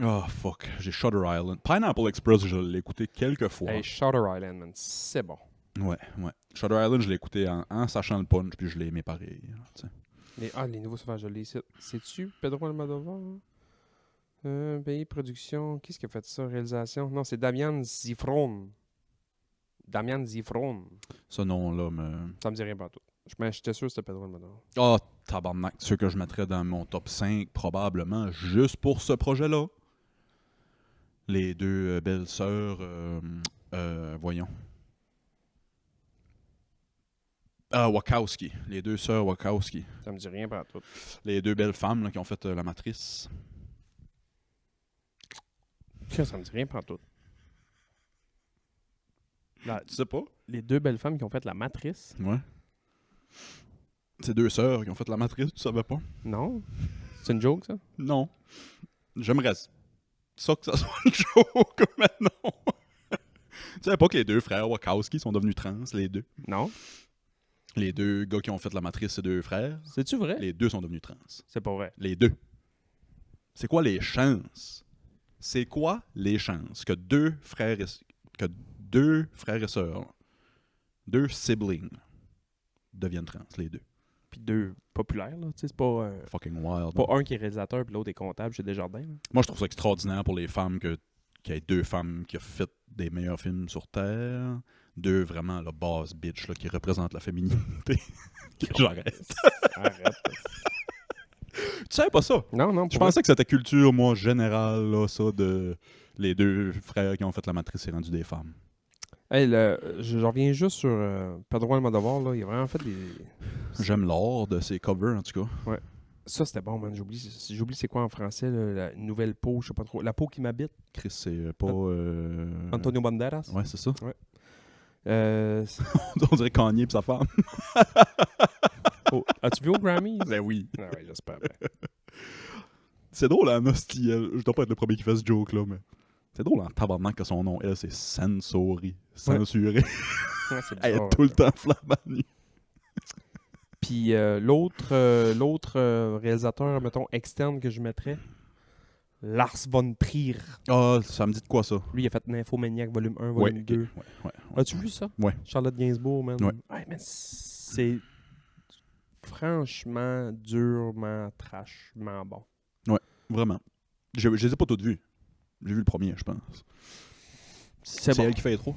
Oh, fuck. J'ai Shutter Island. Pineapple Express, je l'ai écouté quelques fois. Hey, Shutter Island, man, c'est bon. Ouais. Shutter Island, je l'ai écouté en sachant le punch, puis je l'ai aimé pareil. Tu sais. Les Nouveaux Sauvages, je l'ai ici. C'est-tu Pedro Almodovar? Pays, production. Qui est-ce qui a fait ça? Réalisation? Non, c'est Damian Zifron. Ce nom-là me... Ça me dit rien pas tout. J'étais sûr que c'était Pedro Almodovar. Ah, tabarnak. Ceux que je mettrais dans mon top 5, probablement, juste pour ce projet-là. Les deux belles sœurs... voyons. Wachowski. Les deux sœurs Wachowski. Ça me dit rien pas tout. Les deux belles femmes là, qui ont fait La Matrice. Ça me dit rien pas tout. Tu sais pas? Les deux belles femmes qui ont fait La Matrice? Ouais. C'est deux sœurs qui ont fait La Matrice, tu savais pas? Non. C'est une joke, ça? Non. J'aimerais ça que ça soit une joke maintenant. Tu savais pas que les deux frères Wachowski sont devenus trans, les deux? Non. Les deux gars qui ont fait La Matrice, c'est deux frères. C'est-tu vrai? Les deux sont devenus trans. C'est pas vrai. Les deux. C'est quoi les chances? C'est quoi les chances que deux frères et sœurs, deux siblings, deviennent trans, les deux? Puis deux populaires, là. Tu sais, c'est pas, Fucking wild. pas un qui est réalisateur puis l'autre est comptable chez Desjardins. Là. Moi, je trouve ça extraordinaire pour les femmes qu'il y ait deux femmes qui ont fait des meilleurs films sur Terre. Deux vraiment la boss bitch là, qui représentent la féminité. J'arrête. Arrête. Tu savais pas ça? Non, Je pensais que c'était culture, moi, générale, là, ça, de les deux frères qui ont fait La Matrice et rendu des femmes. Hey, je reviens juste sur Pedro Almodovar, là. Il a vraiment fait des... J'aime l'art de ses covers, en tout cas. Ça, c'était bon, man. J'oublie c'est quoi en français, là, la nouvelle peau, je sais pas trop. La peau qui m'habite. Chris, c'est pas... Antonio Banderas. Ouais, c'est ça. C'est- On dirait Kanye et sa femme. Oh, as-tu vu au Grammy? Ben oui. Ah ouais, j'espère bien. C'est drôle, hein, Hostie. Je dois pas être le premier qui fait ce joke-là, mais... C'est drôle en tabarnak que son nom, elle, c'est Sensori. Censuré. Ouais, c'est Elle bizarre, est tout le temps flambant nu. Puis l'autre réalisateur, mettons, externe que je mettrais, Lars von Trier. Ah, ça me dit de quoi, ça? Lui, il a fait Nymphomaniac volume 1, volume 2. Ouais. As-tu vu ça? Ouais. Charlotte Gainsbourg, man. Ouais. Mais c'est franchement durement trashement bon. Vraiment. Je les ai pas toutes vues. J'ai vu le premier, je pense. C'est bon. elle qui fait les trois?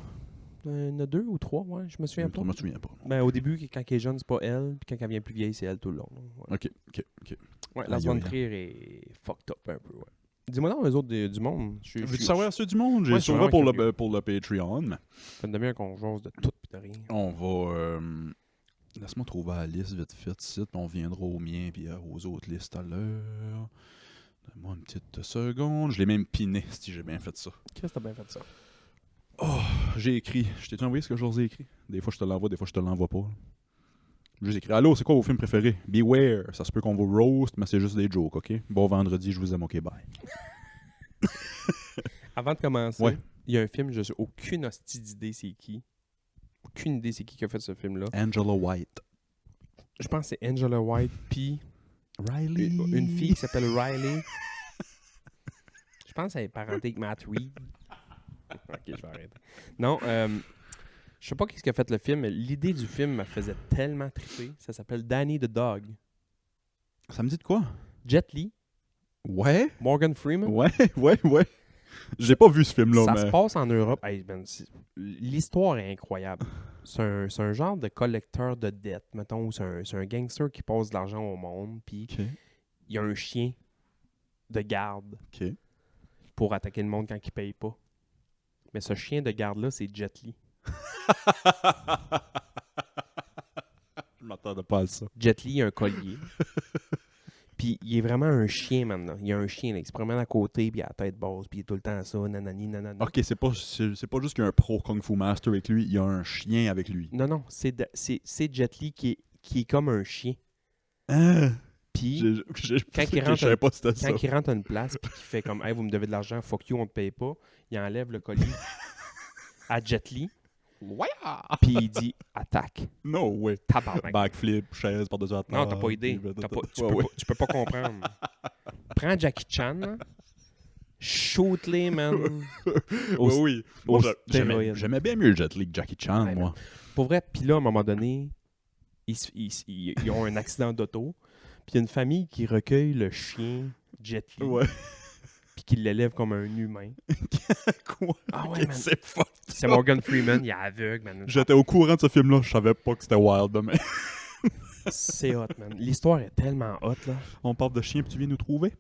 Il y en a 2 ou 3, ouais, je me souviens pas. Je me souviens pas. Ben, au début, quand elle est jeune, c'est pas elle. Puis quand elle vient plus vieille, c'est elle tout le long. là. Ouais, Ok. Ouais, Lars Aïe, von aïe. Trier est fucked up un peu, ouais. Dis-moi donc, les autres du monde. Veux-tu savoir ceux du monde? J'ai Ouais, je suis sauvé vraiment curieux. pour le Patreon. Ça me devient qu'on jase de tout pis de rien. On va... laisse-moi trouver la liste vite fait ici, puis on viendra au mien puis aux autres listes tout à l'heure. Donne-moi une petite seconde. Je l'ai même piné, si j'ai bien fait ça. Qu'est-ce que t'as bien fait ça? Oh, j'ai écrit. Je t'ai envoyé ce que je leur ai écrit. Des fois, je te l'envoie, des fois, je te l'envoie pas. J'ai écrit. Allô, c'est quoi vos films préférés? Beware. Ça se peut qu'on vous roast, mais c'est juste des jokes, OK? Bon vendredi, je vous aime, OK, bye. Avant de commencer, Ouais. il y a un film, je n'ai aucune hostie d'idée c'est qui. Aucune idée c'est qui a fait ce film-là. Angela White. Je pense que c'est Angela White, puis Riley. une fille qui s'appelle Riley. Je pense qu'elle est parentée avec Matt Reed. Ok, je vais arrêter. Non, je sais pas qu'est-ce qu'a fait le film, mais l'idée du film me faisait tellement triper. Ça s'appelle Danny the Dog. Ça me dit de quoi? Jet Li, Ouais. Morgan Freeman. Ouais. J'ai pas vu ce film-là, Ça mais... se passe en Europe. Hey, man, l'histoire est incroyable. C'est un genre de collecteur de dettes, mettons. C'est un gangster qui passe de l'argent au monde, puis OK. il y a un chien de garde OK. pour attaquer le monde quand il paye pas. Mais ce chien de garde-là, c'est Jet Li. Je m'attendais pas à ça. Jet Li a un collier. Puis il est vraiment un chien maintenant. Il y a un chien là, qui se promène à côté, puis il a la tête basse, puis il est tout le temps ça, nanani, nanana. OK, c'est pas juste qu'il y a un pro Kung Fu Master avec lui, il y a un chien avec lui. Non, c'est Jet Li qui est comme un chien. Ah! Puis quand il je rentre, savais pas c'était ça. quand il rentre à une place, puis qu'il fait comme « Hey, vous me devez de l'argent, fuck you, on te paye pas », il enlève le collier à Jet Li, Ouais! puis il dit « Attaque, No way. tabarnak ». Backflip, chaise par-dessus la table. Non, t'as pas idée. Tu peux pas comprendre. Prends Jackie Chan, là, shoot-les, man. Au- oui. au Moi, stéroïde. j'aimais bien mieux Jet Li que Jackie Chan, Ouais, moi. Pour vrai, puis là, à un moment donné, ils ont un accident d'auto, puis il y a une famille qui recueille le chien Jet Li, Ouais. puis qui l'élève comme un humain. Quoi? Ah ouais, man. C'est fucked. C'est Morgan Freeman, il est aveugle, man. J'étais au courant de ce film-là, je savais pas que c'était wild, mais... C'est hot, man. L'histoire est tellement hot, là. On parle de chien, puis tu viens nous trouver?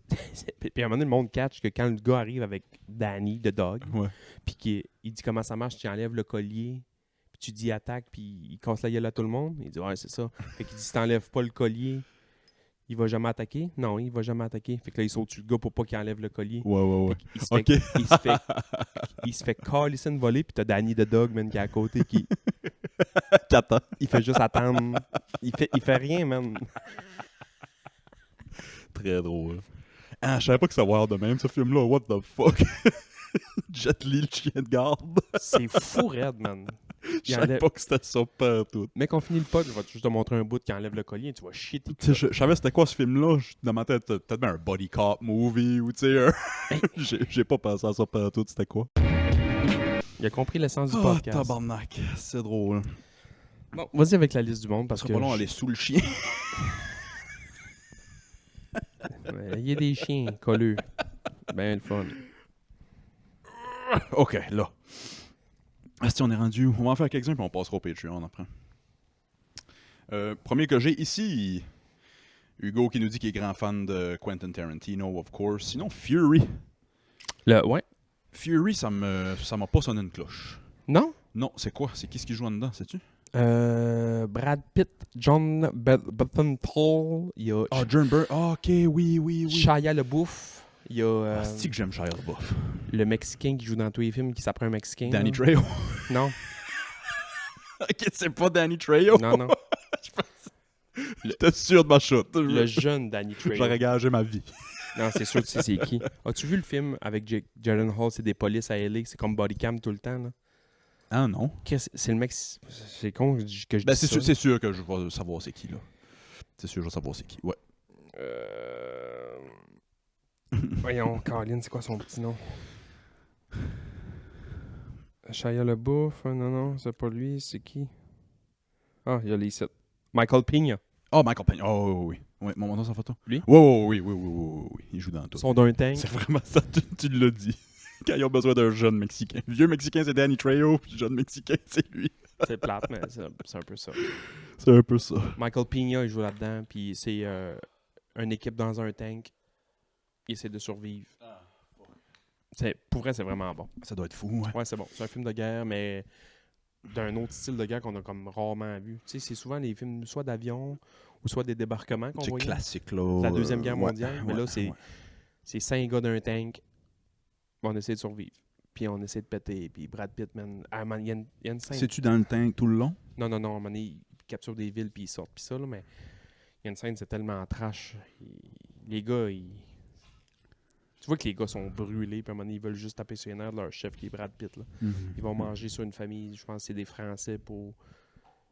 Puis à un moment donné, le monde catch que quand le gars arrive avec Danny, the dog, Ouais. puis il dit comment ça marche, tu enlèves le collier, puis tu dis attaque, puis il casse la gueule à tout le monde. Il dit ouais, c'est ça. Fait qu'il dit si t'enlèves pas le collier, il va jamais attaquer. Non, il va jamais attaquer. Fait que là, il saute sur le gars pour pas qu'il enlève le collier. Ouais. Il se Ok. fait, il se fait calisser une volée, puis t'as Danny the dog, man, qui est à côté, qui T'attends. il fait juste attendre. Il fait rien, man. Très drôle. Ah, je savais pas que c'était wild de même, ce film-là. What the fuck? Jet Li, le chien de garde. C'est fou raide, man. Je savais pas que c'était ça partout. Mais qu'on finit le pod, je vais juste te montrer un bout qui enlève le collier, tu vas shit. Tu sais, je savais c'était quoi ce film-là. Dans ma tête, peut-être bien un body cop movie ou tu sais, j'ai pas pensé à ça partout. C'était quoi? Il a compris l'essence du Oh, podcast. tabarnak. C'est drôle. Bon, vas-y avec la liste du monde parce Parce que que pas long, aller sous le chien. il y a des chiens colleux. Ben le fun. OK, là. Si on est rendu, on va en faire quelques-uns puis on passera au Patreon après. Premier que j'ai ici, Hugo qui nous dit qu'il est grand fan de Quentin Tarantino, of course. Sinon, Fury. Ouais. Fury, ça m'a pas sonné une cloche. Non? Non, c'est quoi? C'est qui joue en dedans, sais-tu? Brad Pitt, John Bethel, il y a John Burr. Ah, OK, oui. Shia LaBeouf, il y a C'est que j'aime Shia LaBeouf. le Mexicain qui joue dans tous les films qui s'apprend un Mexicain. Danny là. Trejo. Non, OK, c'est pas Danny Trejo. non. J'étais sûr de ma shot. Le jeune Danny Trejo. J'aurais gagé ma vie. Non, c'est sûr, tu sais c'est qui. As-tu vu le film avec Jalen Hall, c'est des polices à LA, c'est comme body cam tout le temps, là? Ah non. C'est le mec, c'est con que je Ben, dis ça. c'est sûr que je vais savoir c'est qui, là. C'est sûr que je vais savoir c'est qui, ouais. Voyons, Colin, c'est quoi son petit nom? Shia LaBeouf, non, c'est pas lui, c'est qui? Ah, il y a les sites. Michael Pena. Oh, Michael Pena. Oh, oui. Ouais, mon nom sa photo. Lui? Oui. Il joue dans tout. Son d'un tank. C'est vraiment ça, tu l'as dit. Quand ils ont besoin d'un jeune Mexicain. Vieux Mexicain, c'est Danny Trejo, puis jeune Mexicain, c'est lui. C'est plate, mais c'est un peu ça. C'est un peu ça. Michael Pena, il joue là-dedans, puis c'est une équipe dans un tank. Il essaie de survivre. Pour vrai, c'est vraiment bon. Ça doit être fou, ouais. Ouais, c'est bon. C'est un film de guerre, mais d'un autre style de guerre qu'on a comme rarement vu. Tu sais, c'est souvent les films soit d'avion ou soit des débarquements qu'on C'est voyait. classique, là. La Deuxième Guerre ouais, mondiale. Mais ouais, là, c'est 5 gars d'un tank. On essaie de survivre. Puis on essaie de péter. Puis Brad Pitt, man. Ah, man, il y a une scène. C'est-tu dans le tank tout le long? Non, à un moment donné, ils capturent des villes puis ils sortent. Puis ça, là, mais il y a une scène, c'est tellement trash. Les gars, tu vois que les gars sont brûlés. Puis à un moment donné, ils veulent juste taper sur les nerfs de leur chef qui est Brad Pitt. Là. Ils vont manger sur une famille, je pense que c'est des Français pour.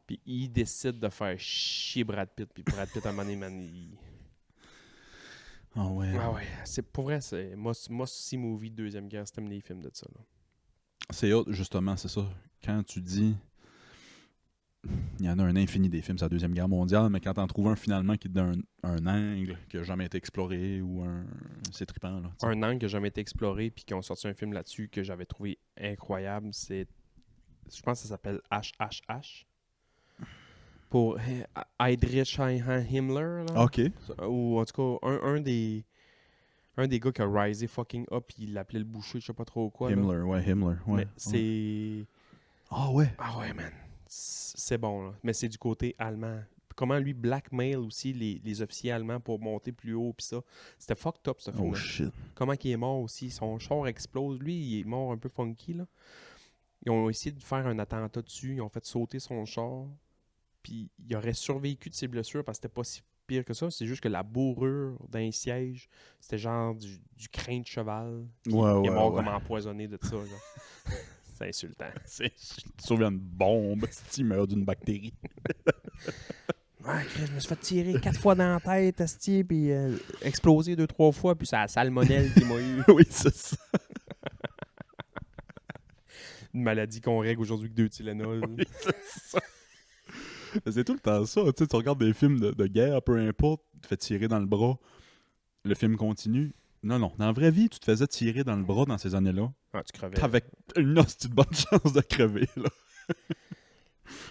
Puis ils décident de faire chier Brad Pitt. Puis Brad Pitt, à un moment donné, man, Ah ouais. Ah ouais, c'est pour vrai, c'est Must-See Movie de Deuxième Guerre, si t'aimes les films de ça. Là. C'est hot, justement, c'est ça. Quand tu dis... Il y en a un infini des films sur la Deuxième Guerre mondiale, mais quand t'en trouves un finalement qui te donne un angle qui n'a jamais été exploré ou un... C'est trippant, là. T'sais. Un angle qui n'a jamais été exploré puis qui ont sorti un film là-dessus que j'avais trouvé incroyable, c'est... Je pense que ça s'appelle HHH. Pour Heinrich Himmler, là. OK. Ou en tout cas, un des gars qui a risé fucking up, il l'appelait le boucher, je sais pas trop quoi. Himmler, ouais, Himmler. Ouais. Mais c'est... Ah ouais. Ah ouais, man. C'est bon, là. Mais c'est du côté allemand. Comment lui blackmail aussi les officiers allemands pour monter plus haut, pis ça. C'était fucked up, ce film. Oh shit. Comment il est mort aussi. Son char explose. Lui, il est mort un peu funky, là. Ils ont essayé de faire un attentat dessus. Ils ont fait sauter son char. Puis il aurait survécu de ses blessures parce que c'était pas si pire que ça. C'est juste que la bourrure d'un siège, c'était genre du crin de cheval. Il est mort comme empoisonné de ça. Genre. C'est insultant. Tu te souviens d'une bombe, si tu meurs d'une bactérie. Ouais, Chris, je me suis fait tirer 4 fois dans la tête, asti, puis exploser 2-3 fois, puis c'est la salmonelle qui m'a eu. Oui, c'est ça. Une maladie qu'on règle aujourd'hui avec 2 Tylenol. Oui, c'est ça. C'est tout le temps ça. Tu regardes des films de guerre, peu importe, tu te fais tirer dans le bras, le film continue. Non, dans la vraie vie, tu te faisais tirer dans le bras dans ces années-là. Ah, tu crevais. T'avais une hostie de bonne chance de crever, là.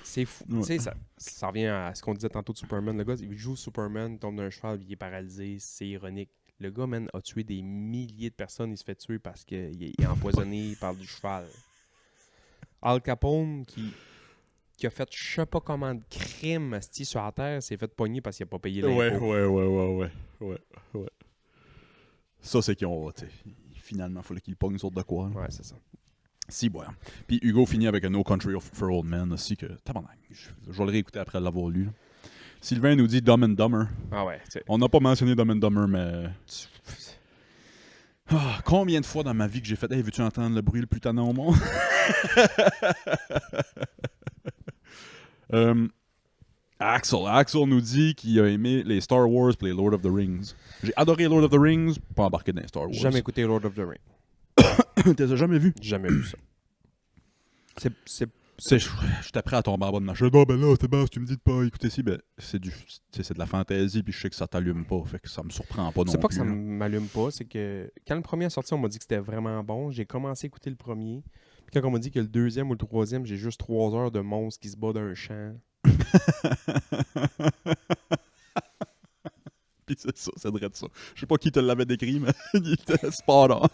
C'est fou. Ouais. Tu sais, ça revient à ce qu'on disait tantôt de Superman. Le gars, il joue Superman, tombe d'un cheval, il est paralysé. C'est ironique. Le gars, man, a tué des milliers de personnes. Il se fait tuer parce qu'il est empoisonné par du cheval. Al Capone, qui a fait je sais pas comment de crimes sur la terre, s'est fait pogner parce qu'il a pas payé l'impôt. Ouais. Ça, c'est qu'ils ont... Finalement, il fallait qu'ils pognent sur de quoi. Là. Ouais, c'est ça. Si, ouais. Puis Hugo finit avec un No Country for Old Men aussi que... Tabarnak, je vais le réécouter après l'avoir lu. Là. Sylvain nous dit Dumb and Dumber. Ah ouais, On n'a pas mentionné Dumb and Dumber, mais... Ah, combien de fois dans ma vie que j'ai fait « Hey, veux-tu entendre le bruit le plus tannant au monde? » Axel nous dit qu'il a aimé les Star Wars et les Lord of the Rings. J'ai adoré Lord of the Rings, pas embarqué dans les Star Wars. Jamais écouté Lord of the Rings. T'as jamais vu? Jamais vu ça. J'étais prêt à tomber en bas de ma chaise. Oh ben là, c'est bon, si tu me dis de pas écouter ci, ben c'est de la fantaisie, puis je sais que ça t'allume pas, fait que ça me surprend pas non plus. C'est pas que ça m'allume pas, c'est que quand le premier est sorti, on m'a dit que c'était vraiment bon. J'ai commencé à écouter le premier. Puis quand on m'a dit que le deuxième ou le troisième, j'ai juste 3 heures de monstres qui se battent dans un champ. Puis c'est ça, c'est vrai de ça. Je sais pas qui te l'avait décrit, mais il était spot on.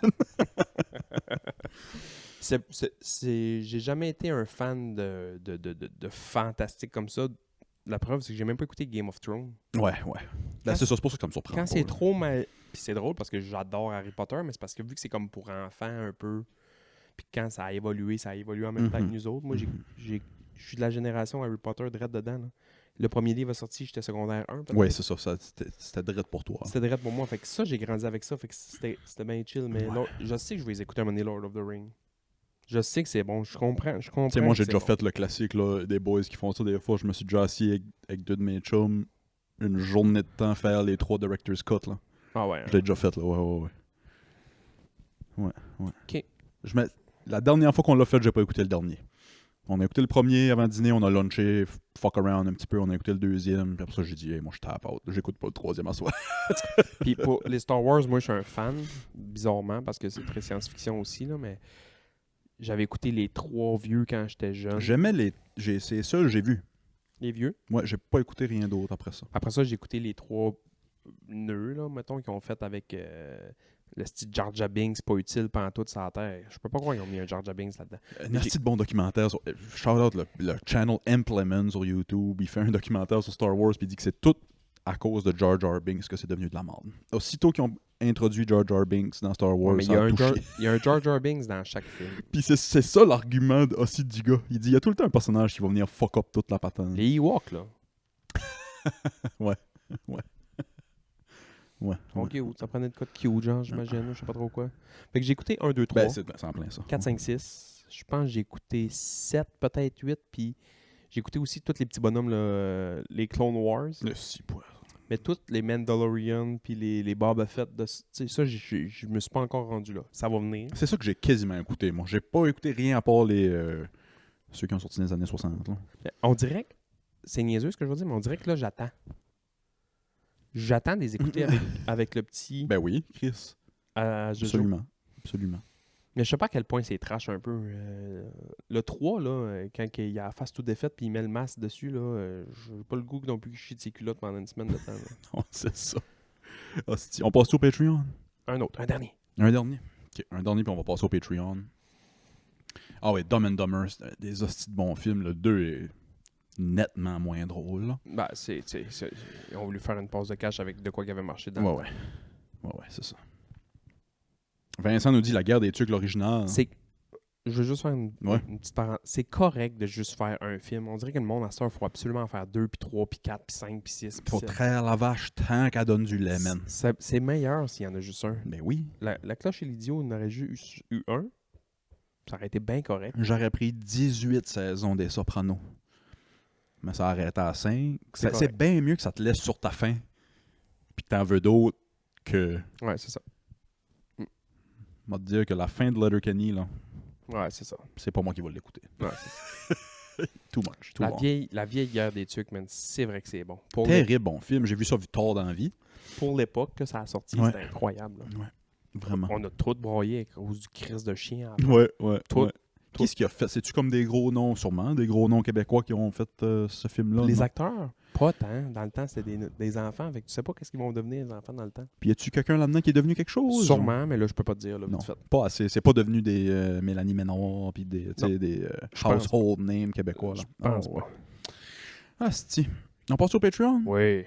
J'ai jamais été un fan de fantastique comme ça. La preuve, c'est que j'ai même pas écouté Game of Thrones. Ouais. Là, c'est ça, c'est pour ça que ça me surprend. Quand c'est trop mal. Puis c'est drôle parce que j'adore Harry Potter, mais c'est parce que vu que c'est comme pour enfants un peu. Puis quand ça a évolué en même temps que nous autres. Moi, je suis de la génération Harry Potter direct dedans. Là. Le premier livre est sorti, j'étais secondaire 1. Ouais, c'est ça c'était direct pour toi. C'était direct pour moi. Fait que ça, j'ai grandi avec ça. Fait que c'était bien chill. Mais là, je sais que je vais les écouter à un moment donné, Lord of the Rings. Je sais que c'est bon. Je comprends. Tu sais, moi, j'ai déjà fait le classique là, des boys qui font ça. Des fois, je me suis déjà assis avec 2 de mes chums une journée de temps faire les 3 Director's Cut. Là. Ah ouais. Je l'ai déjà fait, là. Ouais. OK. La dernière fois qu'on l'a fait, j'ai pas écouté le dernier. On a écouté le premier avant dîner, on a lunché, fuck around un petit peu, on a écouté le deuxième, puis après ça, j'ai dit, hey, moi, je tape out, j'écoute pas le troisième à soi. Puis pour les Star Wars, moi, je suis un fan, bizarrement, parce que c'est très science-fiction aussi, là, mais j'avais écouté les 3 vieux quand j'étais jeune. J'aimais c'est ça que j'ai vu. Les vieux? Moi, j'ai pas écouté rien d'autre après ça. Après ça, j'ai écouté les 3 nœuds, là, mettons, qu'ils ont fait avec Le style Jar Jar Binks, c'est pas utile pantoute sur la terre. Je peux pas croire qu'ils ont mis un Jar Jar Binks là-dedans. Un asti de bon documentaire. Shout out le channel Implement sur YouTube. Il fait un documentaire sur Star Wars puis il dit que c'est tout à cause de Jar Jar Binks que c'est devenu de la merde. Aussitôt qu'ils ont introduit Jar Jar Binks dans Star Wars, Ouais, mais ça a tout chié. il y a un Jar Jar Binks dans chaque film. Puis c'est ça l'argument aussi du gars. Il dit il y a tout le temps un personnage qui va venir fuck up toute la patente. Les Ewoks, là. Ouais. Ok, ça prenait de quoi de cute, genre, j'imagine. Je sais pas trop quoi. Fait que j'ai écouté 1, 2, 3, Ben, c'est en plein ça. 4, 5, 6. Je pense que j'ai écouté 7, peut-être 8. Puis j'ai écouté aussi tous les petits bonhommes, là, les Clone Wars. Le six poils. Mais tous les Mandalorian puis les Boba Fett, tu sais, ça, je me suis pas encore rendu là. Ça va venir. C'est ça que j'ai quasiment écouté. Moi, j'ai pas écouté rien à part les ceux qui ont sorti dans les années 60. Là. On dirait que c'est niaiseux ce que je veux dire, mais on dirait que là, j'attends. J'attends de les écouter avec le petit. Ben oui, Chris. Jojo. Absolument. Mais je sais pas à quel point c'est trash un peu. Le 3, là, quand il a la face tout défaite puis il met le masque dessus, là, j'ai pas le goût non plus qu'il chie de ses culottes pendant une semaine de temps. Là. Oh, c'est ça. Hostie. On passe au Patreon. Un autre, un dernier. Un dernier. Ok, un dernier, puis on va passer au Patreon. Ah ouais, Dumb and Dumber, c'est des hosties de bons films. Le 2 est nettement moins drôle. Là. Ben, ils ont voulu faire une pause de cash avec de quoi qui avait marché dans Ouais, c'est ça. Vincent nous dit la guerre des tucs, l'original. Je veux juste faire une petite parenthèse. C'est correct de juste faire un film. On dirait que le monde à ça, il faut absolument en faire 2, puis 3, puis 4, puis 5, puis 6. Faut traire la vache tant qu'elle donne du lait, man. C'est meilleur s'il y en a juste un. Ben oui. La cloche et l'idiot, il en aurait juste eu un. Ça aurait été bien correct. J'aurais pris 18 saisons des Sopranos. Mais ça arrêté à 5. C'est bien mieux que ça te laisse sur ta faim. Puis que t'en veux d'autres que. Ouais, c'est ça. On va te dire que la fin de Letterkenny, là, Ouais, c'est ça. c'est pas moi qui vais l'écouter. Ouais, c'est ça. Too much. Too La long. vieille guerre des tucs, man, c'est vrai que c'est bon. Terrible bon film. J'ai vu ça tard dans la vie. Pour l'époque que ça a sorti, Ouais. c'était incroyable. Là. Ouais. Vraiment. On a trop de broyé à cause du crise de chien. Ouais. Tout. Qu'est-ce qu'il a fait? C'est-tu comme des gros noms, sûrement? Des gros noms québécois qui ont fait ce film-là? Les non? acteurs, pas tant. Dans le temps, c'était des enfants. Fait que tu sais pas qu'est-ce qu'ils vont devenir, les enfants, dans le temps. Puis y a-tu quelqu'un là-dedans qui est devenu quelque chose? Sûrement, mais là, je peux pas te dire. Là, Non, vite fait. pas assez. C'est pas devenu des Mélanie Ménard puis des Je pense household names québécois. Là. Je pense ouais. pas. Ah, c'est-tu. On passe au Patreon? Oui.